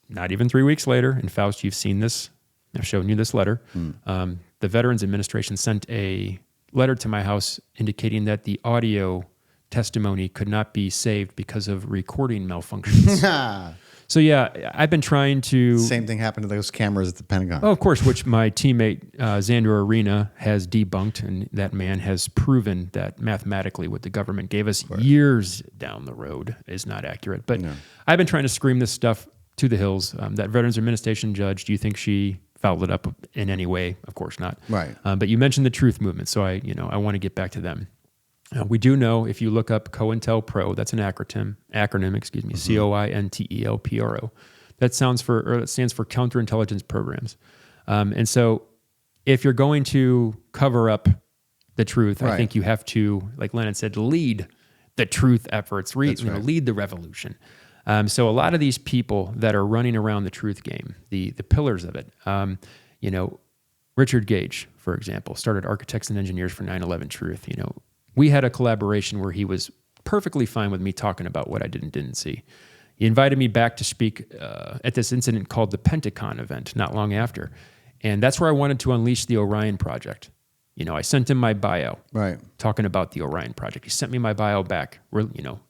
Not even 3 weeks later, and Faust, you've seen this. I've shown you this letter. The Veterans Administration sent a letter to my house indicating that the audio testimony could not be saved because of recording malfunctions. So yeah, I've been trying to... Same thing happened to those cameras at the Pentagon. Oh, of course, which my teammate Xander Arena has debunked, and that man has proven that mathematically what the government gave us years down the road is not accurate. But I've been trying to scream this stuff to the hills. That Veterans Administration judge, do you think she fouled it up in any way? Of course not. Right. But you mentioned the Truth Movement, so I want to get back to them. We do know if you look up COINTELPRO, that's an acronym, COINTELPRO. That stands for counterintelligence programs. And so if you're going to cover up the truth, I think you have to, like Lennon said, lead the truth efforts, lead the revolution. So a lot of these people that are running around the truth game, the pillars of it, Richard Gage, for example, started Architects and Engineers for 9/11 Truth. We had a collaboration where he was perfectly fine with me talking about what I didn't see. He invited me back to speak at this incident called the Pentagon event not long after. And that's where I wanted to unleash the Orion Project. I sent him my bio talking about the Orion Project. He sent me my bio back,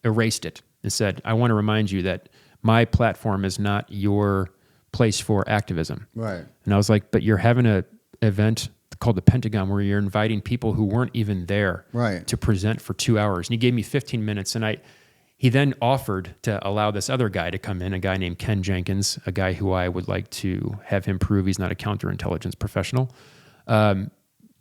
erased it and said, I want to remind you that my platform is not your place for activism. Right. And I was like, but you're having an event called the Pentagon where you're inviting people who weren't even there to present for 2 hours. And he gave me 15 minutes. And he then offered to allow this other guy to come in, a guy named Ken Jenkins, a guy who I would like to have him prove he's not a counterintelligence professional,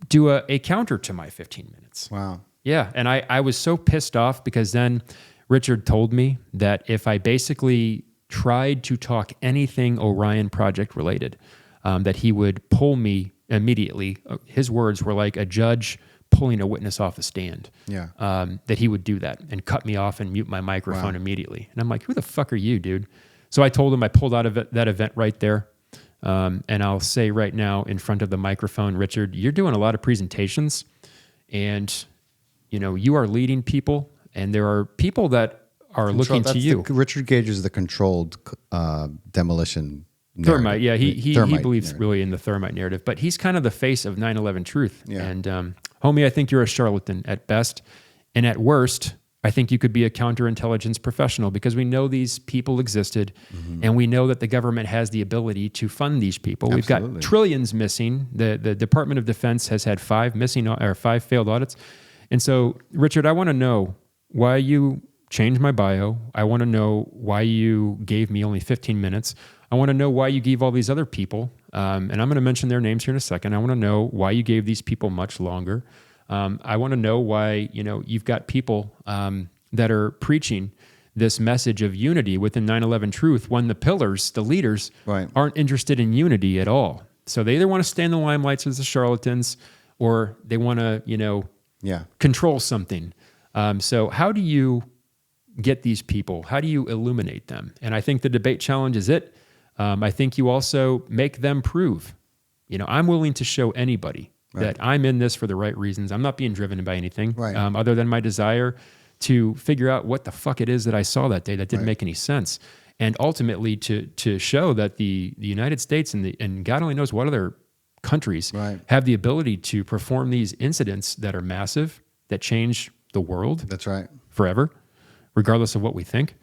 do a counter to my 15 minutes. Wow. Yeah. And I was so pissed off because then Richard told me that if I basically tried to talk anything Orion Project related, that he would pull me immediately. His words were like a judge pulling a witness off a stand. Yeah. That he would do that and cut me off and mute my microphone immediately. And I'm like, who the fuck are you, dude? So I told him I pulled out of that event right there. And I'll say right now in front of the microphone, Richard, you're doing a lot of presentations and, you are leading people and there are people that are looking to you. Richard Gage is the controlled demolition Thermite, yeah, he believes really in the thermite narrative, but he's kind of the face of 9/11 Truth. Yeah. And homie, I think you're a charlatan at best, and at worst, I think you could be a counterintelligence professional because we know these people existed, and we know that the government has the ability to fund these people. Absolutely. We've got trillions missing. The Department of Defense has had 5 failed audits, and so Richard, I want to know why you changed my bio. I want to know why you gave me only 15 minutes. I want to know why you gave all these other people, and I'm going to mention their names here in a second. I want to know why you gave these people much longer. I want to know why you've got people that are preaching this message of unity within 9/11 Truth when the pillars, the leaders, aren't interested in unity at all. So they either want to stay in the limelights as the charlatans, or they want to control something. So how do you get these people? How do you illuminate them? And I think the debate challenge is it. I think you also make them prove. I'm willing to show anybody that I'm in this for the right reasons. I'm not being driven by anything other than my desire to figure out what the fuck it is that I saw that day that didn't make any sense. And ultimately to show that the United States and God only knows what other countries have the ability to perform these incidents that are massive, that change the world. That's right. Forever, regardless of what we think.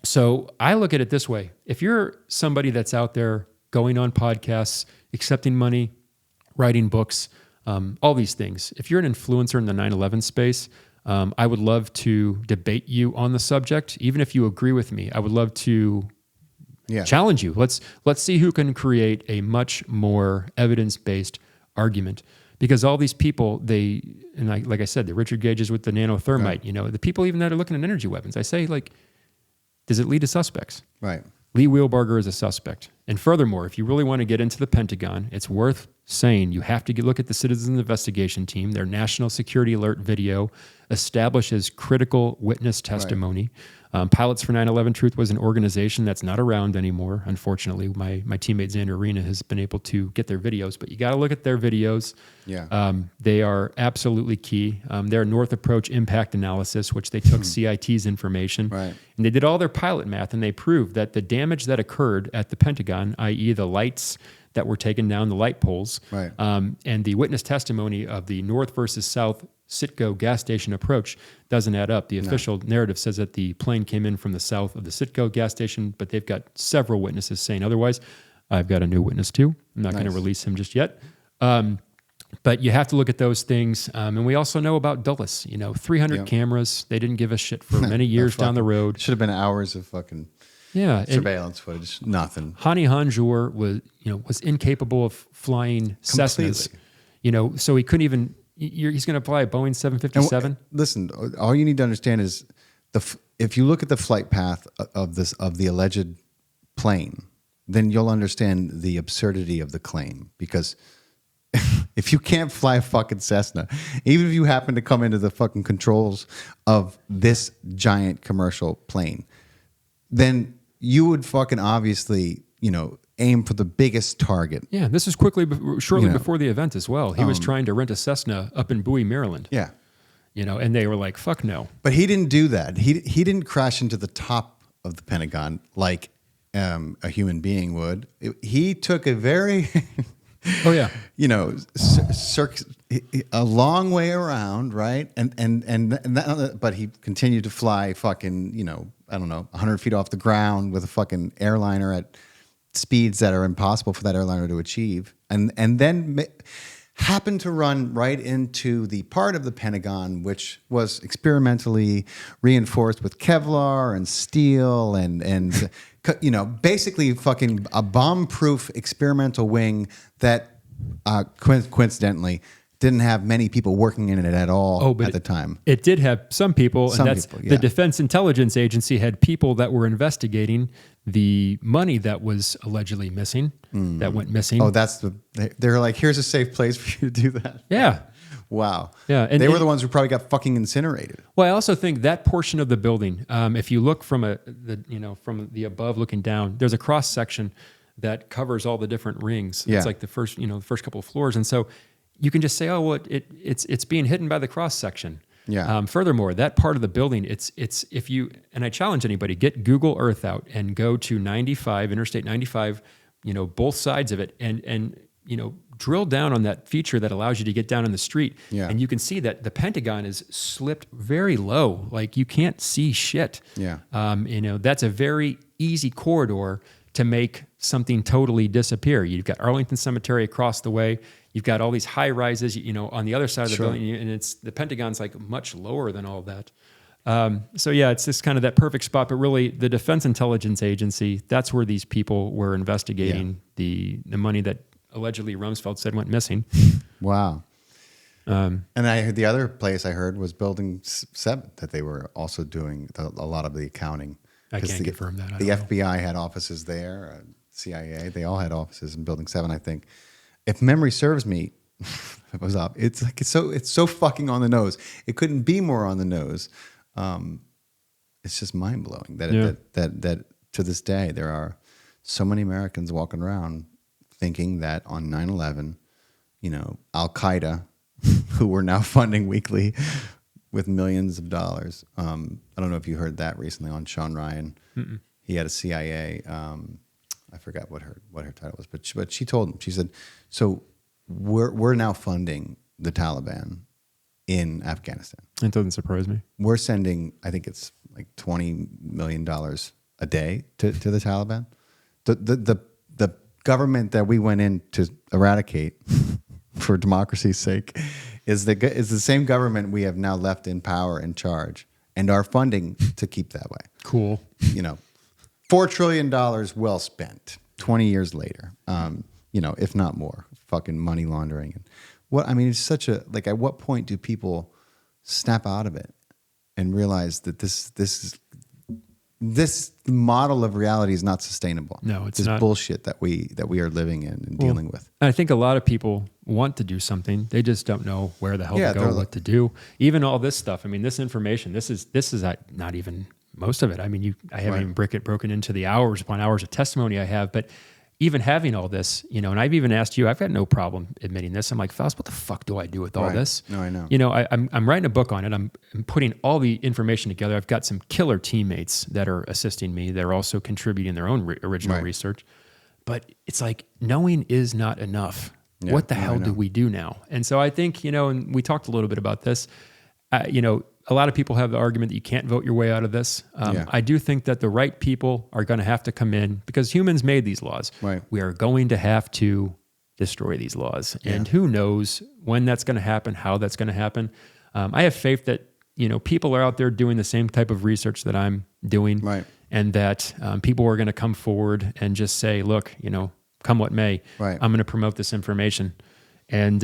So I look at it this way. If you're somebody that's out there going on podcasts, accepting money, writing books, all these things, if you're an influencer in the 9/11 space, I would love to debate you on the subject. Even if you agree with me, I would love to challenge you. Let's see who can create a much more evidence-based argument. Because all these people, like I said, the Richard Gages with the nanothermite, the people even that are looking at energy weapons, I say, does it lead to suspects? Right. Lee Wheelbarger is a suspect. And furthermore, if you really want to get into the Pentagon, it's worth saying you have to look at the Citizens Investigation Team. Their National Security Alert video establishes critical witness testimony. Pilots for 9/11 Truth was an organization that's not around anymore. Unfortunately, my teammate Xander Arena has been able to get their videos, but you got to look at their videos. Yeah. They are absolutely key. Their North Approach Impact Analysis, which they took CIT's information, and they did all their pilot math, and they proved that the damage that occurred at the Pentagon, i.e. the lights, that were taken down, the light poles. Right. And the witness testimony of the north versus south Citgo gas station approach doesn't add up. The official narrative says that the plane came in from the south of the Citgo gas station, but they've got several witnesses saying otherwise. I've got a new witness too. I'm not going to release him just yet. But you have to look at those things. And we also know about Dulles, 300 cameras. They didn't give a shit for many years down the road. Should have been hours of fucking surveillance footage. Nothing. Hani Hanjour was incapable of flying Cessnas. So he couldn't even. He's going to fly a Boeing 757. Listen, all you need to understand is if you look at the flight path of the alleged plane, then you'll understand the absurdity of the claim. Because if you can't fly a fucking Cessna, even if you happen to come into the fucking controls of this giant commercial plane, then you would fucking obviously, aim for the biggest target. Yeah, this is shortly before the event as well. He was trying to rent a Cessna up in Bowie, Maryland. Yeah. And they were like, fuck no. But he didn't do that. He didn't crash into the top of the Pentagon like a human being would. He took a very... Oh yeah, a long way around, right? But he continued to fly fucking, 100 feet off the ground with a fucking airliner at speeds that are impossible for that airliner to achieve, and then happened to run right into the part of the Pentagon which was experimentally reinforced with Kevlar and steel and basically fucking a bomb-proof experimental wing that coincidentally didn't have many people working in it at all at the time. It did have some people, the Defense Intelligence Agency had people that were investigating the money that was allegedly missing, that went missing. Oh, they're like, here's a safe place for you to do that. Yeah. Wow. Yeah, and they were the ones who probably got fucking incinerated. Well, I also think that portion of the building, if you look from from the above looking down, there's a cross section that covers all the different rings. Yeah. It's like the first couple of floors, and so you can just say, oh, well, it's being hidden by the cross section. Yeah. Furthermore, that part of the building, it's if you, and I challenge anybody, get Google Earth out and go to Interstate 95, both sides of it, and drill down on that feature that allows you to get down in the street. Yeah. And you can see that the Pentagon is slipped very low. Like you can't see shit. Yeah. That's a very easy corridor to make something totally disappear. You've got Arlington Cemetery across the way. You've got all these high rises, on the other side of the building, and the Pentagon's like much lower than all that. So yeah, it's just kind of that perfect spot. But really, the Defense Intelligence Agency, that's where these people were investigating the money that allegedly Rumsfeld said went missing. Wow. And the other place I heard was Building 7, that they were also doing a lot of the accounting. I can't confirm that. The FBI had offices there, CIA, they all had offices in Building 7, I think. If memory serves me, it was up. It's like it's so fucking on the nose. It couldn't be more on the nose. It's just mind blowing that to this day there are so many Americans walking around thinking that on 9/11, Al Qaeda, who we're now funding weekly with millions of dollars. I don't know if you heard that recently on Sean Ryan. Mm-mm. He had a CIA. I forgot what her title was, but she told him. She said, "So we're now funding the Taliban in Afghanistan. It doesn't surprise me. We're sending, I think it's like $20 million a day to the Taliban. The government that we went in to eradicate for democracy's sake is the same government we have now left in power in charge, and our funding to keep that way. Cool. $4 trillion well spent 20 years later, if not more, fucking money laundering. And it's such a, at what point do people snap out of it and realize that this model of reality is not sustainable? No, it's this not. Bullshit that we are living in and dealing with. I think a lot of people want to do something. They just don't know where the hell to go, what to do. Even all this stuff. This information, this is not even most of it. I haven't even broken into the hours upon hours of testimony I have, but even having all this, and I've even asked you, I've got no problem admitting this. I'm like, Faust, what the fuck do I do with all this? No, I know. I'm writing a book on it. I'm putting all the information together. I've got some killer teammates that are assisting me. They're also contributing their own original research. But it's like knowing is not enough. Yeah, What the no, I hell do know. we do now? And so I think, and we talked a little bit about this, a lot of people have the argument that you can't vote your way out of this. Yeah. I do think that the right people are going to have to come in because humans made these laws. Right. We are going to have to destroy these laws. And who knows when that's going to happen, how that's going to happen. I have faith that, people are out there doing the same type of research that I'm doing. Right. And that people are going to come forward and just say, look, come what may, Right. I'm going to promote this information. And,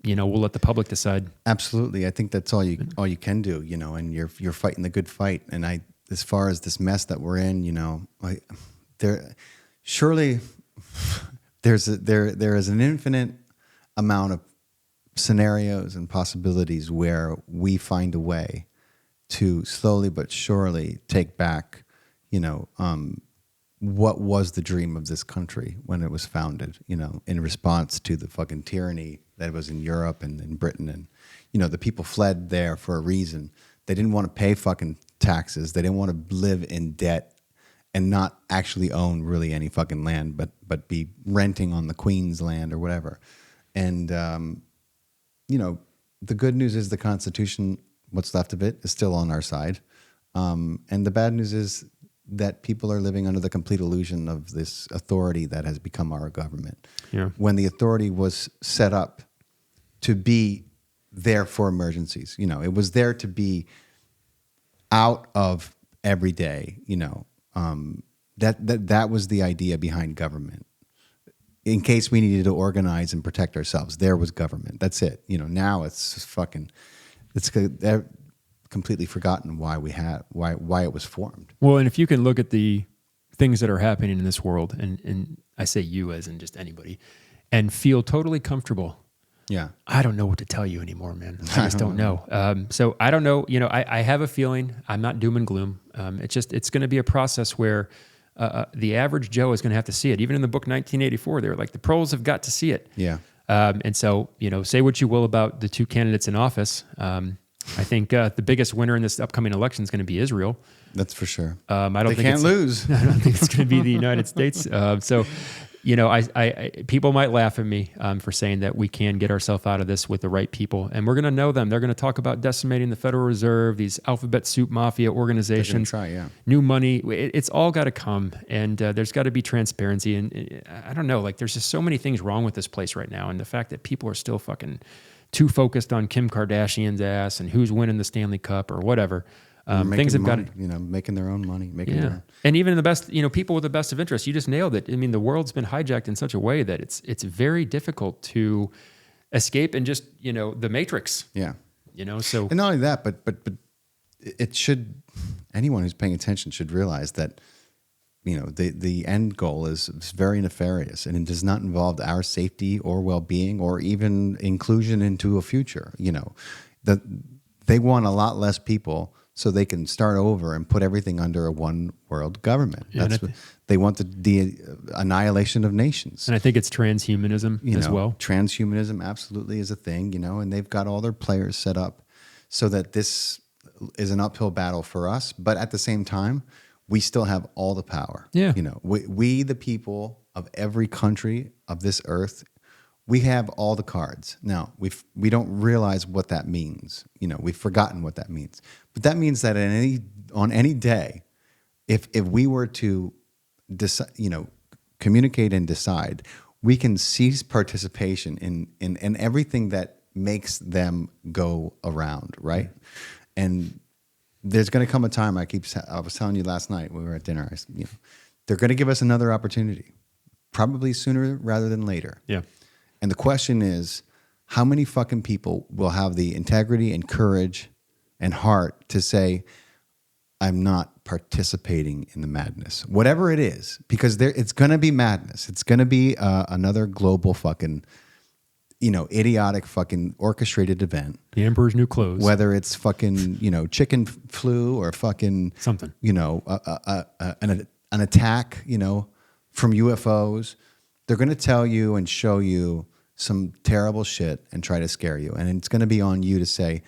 we'll let the public decide. Absolutely. I think that's all you can do, and you're fighting the good fight. And as far as this mess that we're in, surely there is an infinite amount of scenarios and possibilities where we find a way to slowly but surely take back, what was the dream of this country when it was founded, in response to the fucking tyranny that was in Europe and in Britain. And, the people fled there for a reason. They didn't want to pay fucking taxes. They didn't want to live in debt and not actually own really any fucking land, but be renting on the Queen's land or whatever. And, the good news is the Constitution, what's left of it, is still on our side. And the bad news is that people are living under the complete illusion of this authority that has become our government. Yeah. When the authority was set up to be there for emergencies, it was there to be out of every day, that was the idea behind government. In case we needed to organize and protect ourselves, there was government. That's it. Now it's just fucking, they're completely forgotten why it was formed. Well, and if you can look at the things that are happening in this world, and I say you as in just anybody, and feel totally comfortable. Yeah. I don't know what to tell you anymore, man. I just don't know. So I don't know. I have a feeling. I'm not doom and gloom. It's going to be a process where the average Joe is going to have to see it. Even in the book 1984, they were like, the pros have got to see it. Yeah. And so, say what you will about the two candidates in office. I think the biggest winner in this upcoming election is going to be Israel. That's for sure. I don't they think can't lose. I don't think it's going to be the United States. So, I people might laugh at me for saying that we can get ourselves out of this with the right people, and we're going to know them. They're going to talk about decimating the Federal Reserve, these alphabet soup mafia organizations, new money. It's all got to come, and there's got to be transparency. And I don't know, like there's just so many things wrong with this place right now, and the fact that people are still fucking too focused on Kim Kardashian's ass and who's winning the Stanley Cup or whatever. Things have got to, making their own money, their own. And even the best, people with the best of interest, you just nailed it. I mean, the world's been hijacked in such a way that it's very difficult to escape and just, the matrix. Yeah. So. And not only that, but it should, anyone who's paying attention should realize that, the end goal is very nefarious and it does not involve our safety or well-being or even inclusion into a future. They want a lot less people so they can start over and put everything under a one world government. That's what they want, the annihilation of nations. And I think it's transhumanism as well. Transhumanism absolutely is a thing, and they've got all their players set up so that this is an uphill battle for us. But at the same time, we still have all the power. Yeah. We the people of every country of this earth, we have all the cards. Now, we don't realize what that means. We've forgotten what that means. But that means that on any day, if we were to decide, communicate and decide, we can cease participation in everything that makes them go around, right? And there's going to come a time, I was telling you last night when we were at dinner, they're going to give us another opportunity, probably sooner rather than later. Yeah. And the question is, how many fucking people will have the integrity and courage and heart to say, I'm not participating in the madness, whatever it is, because it's going to be madness. It's going to be another global fucking, idiotic fucking orchestrated event. The Emperor's New Clothes. Whether it's fucking, chicken flu or fucking something, an attack, from UFOs. They're going to tell you and show you some terrible shit and try to scare you. And it's going to be on you to say,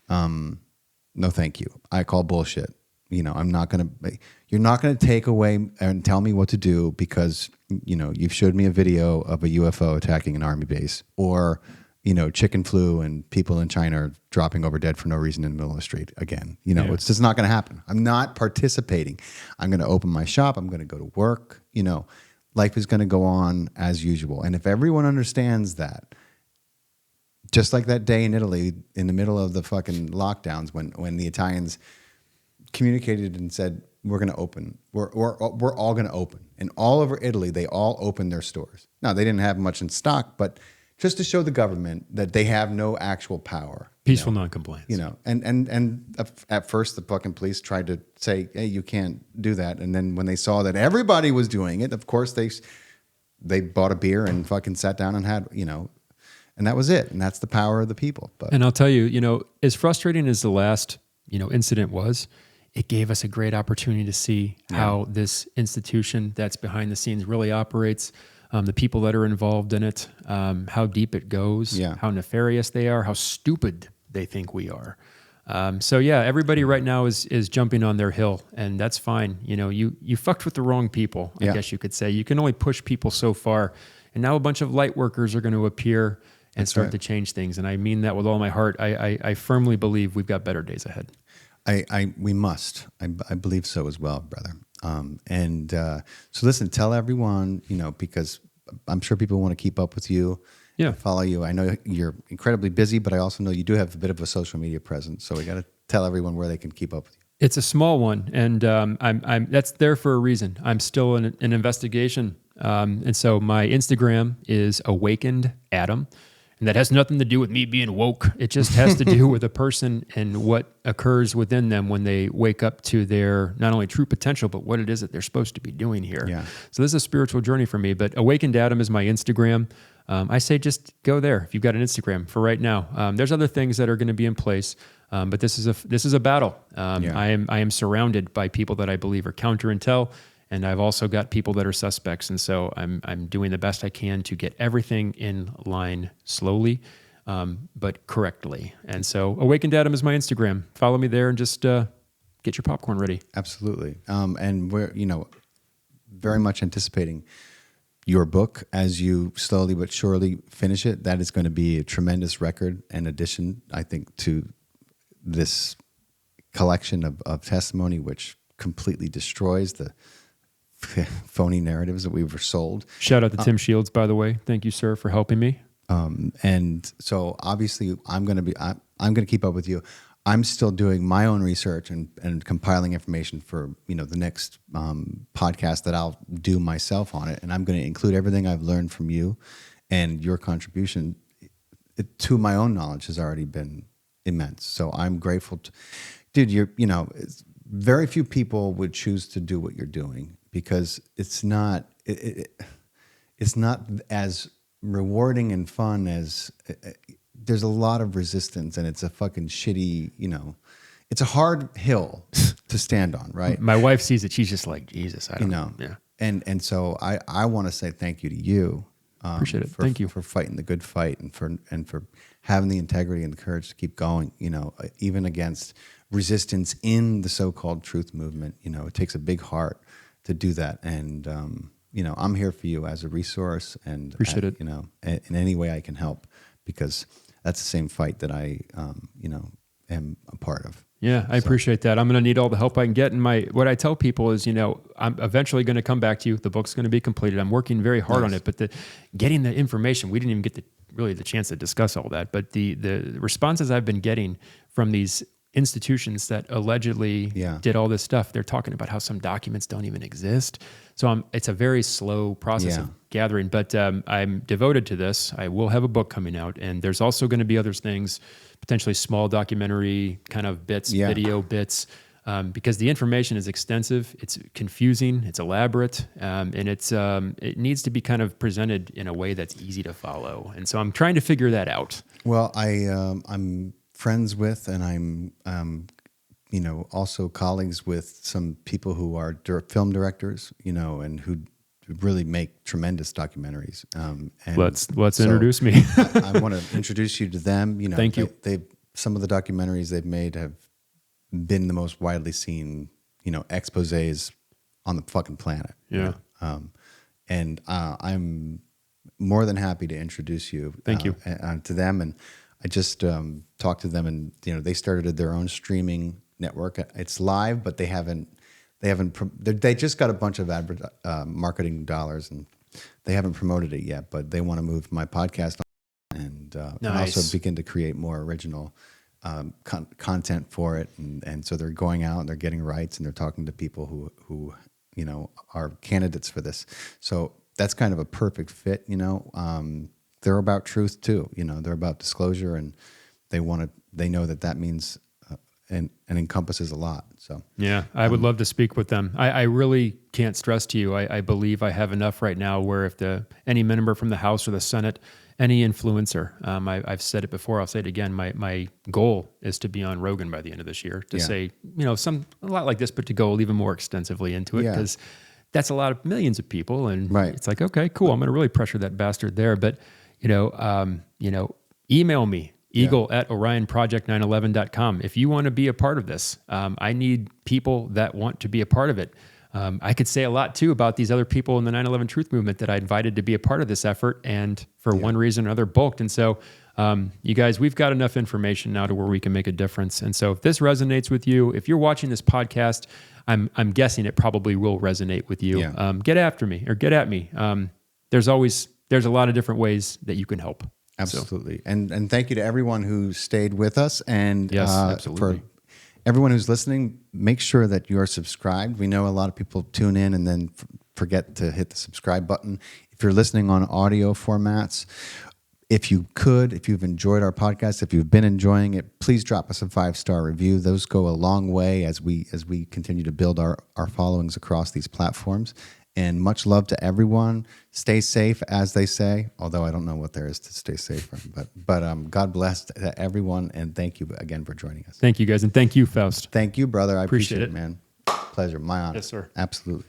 no, thank you. I call bullshit. I'm not going to, You're not going to take away and tell me what to do because, you've showed me a video of a UFO attacking an army base, or, chicken flu and people in China are dropping over dead for no reason in the middle of the street again. It's just not going to happen. I'm not participating. I'm going to open my shop. I'm going to go to work. Life is going to go on as usual. And if everyone understands that, just like that day in Italy in the middle of the fucking lockdowns when the Italians communicated and said, we're going to open. We're all going to open. And all over Italy, they all opened their stores. Now, they didn't have much in stock, but just to show the government that they have no actual power. Peaceful noncompliance. And at first the fucking police tried to say, hey, you can't do that. And then when they saw that everybody was doing it, of course they bought a beer and fucking sat down and had, and that was it. And that's the power of the people. And I'll tell you, as frustrating as the last, incident was, it gave us a great opportunity to see how this institution that's behind the scenes really operates, the people that are involved in it, how deep it goes, how nefarious they are, how stupid they think we are. Everybody right now is jumping on their hill, and that's fine. You fucked with the wrong people, I guess you could say. You can only push people so far, and now a bunch of light workers are going to appear and start to change things. And I mean that with all my heart. I firmly believe we've got better days ahead. We must. I believe so as well, brother. So listen, tell everyone, because I'm sure people want to keep up with you, follow you. I know you're incredibly busy, but I also know you do have a bit of a social media presence. So we got to tell everyone where they can keep up with you. It's a small one, and I'm that's there for a reason. I'm still in an investigation, and so my Instagram is Awakened Adam. And that has nothing to do with me being woke. It just has to do with a person and what occurs within them when they wake up to their not only true potential, but what it is that they're supposed to be doing here. Yeah. So this is a spiritual journey for me. But Awakened Adam is my Instagram. I say just go there if you've got an Instagram for right now. There's other things that are going to be in place, but this is a battle. I am surrounded by people that I believe are counterintel. And I've also got people that are suspects, and so I'm doing the best I can to get everything in line slowly, but correctly. And so, Awakened Adam is my Instagram. Follow me there and just get your popcorn ready. Absolutely. And we're very much anticipating your book as you slowly but surely finish it. That is going to be a tremendous record and addition, I think, to this collection of testimony, which completely destroys the phony narratives that we were sold. Shout out to Tim Shields, by the way. Thank you, sir, for helping me. And so obviously I'm going to keep up with you. I'm still doing my own research and compiling information for, the next podcast that I'll do myself on it. And I'm going to include everything I've learned from you, and your contribution to my own knowledge has already been immense. So I'm grateful dude, very few people would choose to do what you're doing, because it's not as rewarding and fun as there's a lot of resistance, and it's a fucking shitty, it's a hard hill to stand on, right? My wife sees it. She's just like, Jesus, I don't know. Yeah. And so I want to say thank you to you. Appreciate it. Thank you for fighting the good fight, and for having the integrity and the courage to keep going, even against resistance in the so-called truth movement. It takes a big heart to do that. And, I'm here for you as a resource, and appreciate it. In any way I can help, because that's the same fight that I, am a part of. Yeah, I appreciate that. I'm going to need all the help I can get. And what I tell people is, I'm eventually going to come back to you. The book's going to be completed. I'm working very hard on it, but getting the information, we didn't even get the chance to discuss all that. But the responses I've been getting from these institutions that allegedly did all this stuff, they're talking about how some documents don't even exist. So it's a very slow process of gathering, but I'm devoted to this. I will have a book coming out, and there's also going to be other things, potentially small documentary kind of bits, video bits, because the information is extensive, it's confusing, it's elaborate, and it needs to be kind of presented in a way that's easy to follow. And so I'm trying to figure that out. Well, I'm friends with, and I'm also colleagues with some people who are film directors, and who really make tremendous documentaries. And let's introduce me. I want to introduce you to them. Thank you. Some of the documentaries they've made have been the most widely seen, exposés on the fucking planet. Yeah. And I'm more than happy to introduce you. Thank you. To them. And I just talked to them, and they started their own streaming network. It's live, but they just got a bunch of marketing dollars, and they haven't promoted it yet. But they want to move my podcast on, and also begin to create more original content for it. And so they're going out and they're getting rights, and they're talking to people who are candidates for this. So that's kind of a perfect fit. They're about truth too. They're about disclosure, and they know that means and encompasses a lot. So yeah, I would love to speak with them. I really can't stress to you. I believe I have enough right now where if any member from the House or the Senate, any influencer, I've said it before, I'll say it again. My goal is to be on Rogan by the end of this year to say, a lot like this, but to go even more extensively into it, because that's a lot of millions of people. And it's like, okay, cool. I'm going to really pressure that bastard there. But, email me, eagle@orionproject911.com. If you want to be a part of this, I need people that want to be a part of it. I could say a lot too about these other people in the 9/11 Truth Movement that I invited to be a part of this effort, and for one reason or another bulked. And so, you guys, we've got enough information now to where we can make a difference. And so, if this resonates with you, if you're watching this podcast, I'm guessing it probably will resonate with you. Get after me or get at me. There's a lot of different ways that you can help. Absolutely. So. And thank you to everyone who stayed with us. And yes, absolutely. For everyone who's listening, make sure that you are subscribed. We know a lot of people tune in and then forget to hit the subscribe button. If you're listening on audio formats, if you've enjoyed our podcast, if you've been enjoying it, please drop us a 5-star review. Those go a long way as we continue to build our followings across these platforms. And much love to everyone. Stay safe, as they say, although I don't know what there is to stay safe from. But God bless to everyone, and thank you again for joining us. Thank you, guys, and thank you, Faust. Thank you, brother. I appreciate it, man. Pleasure. My honor. Yes, sir. Absolutely.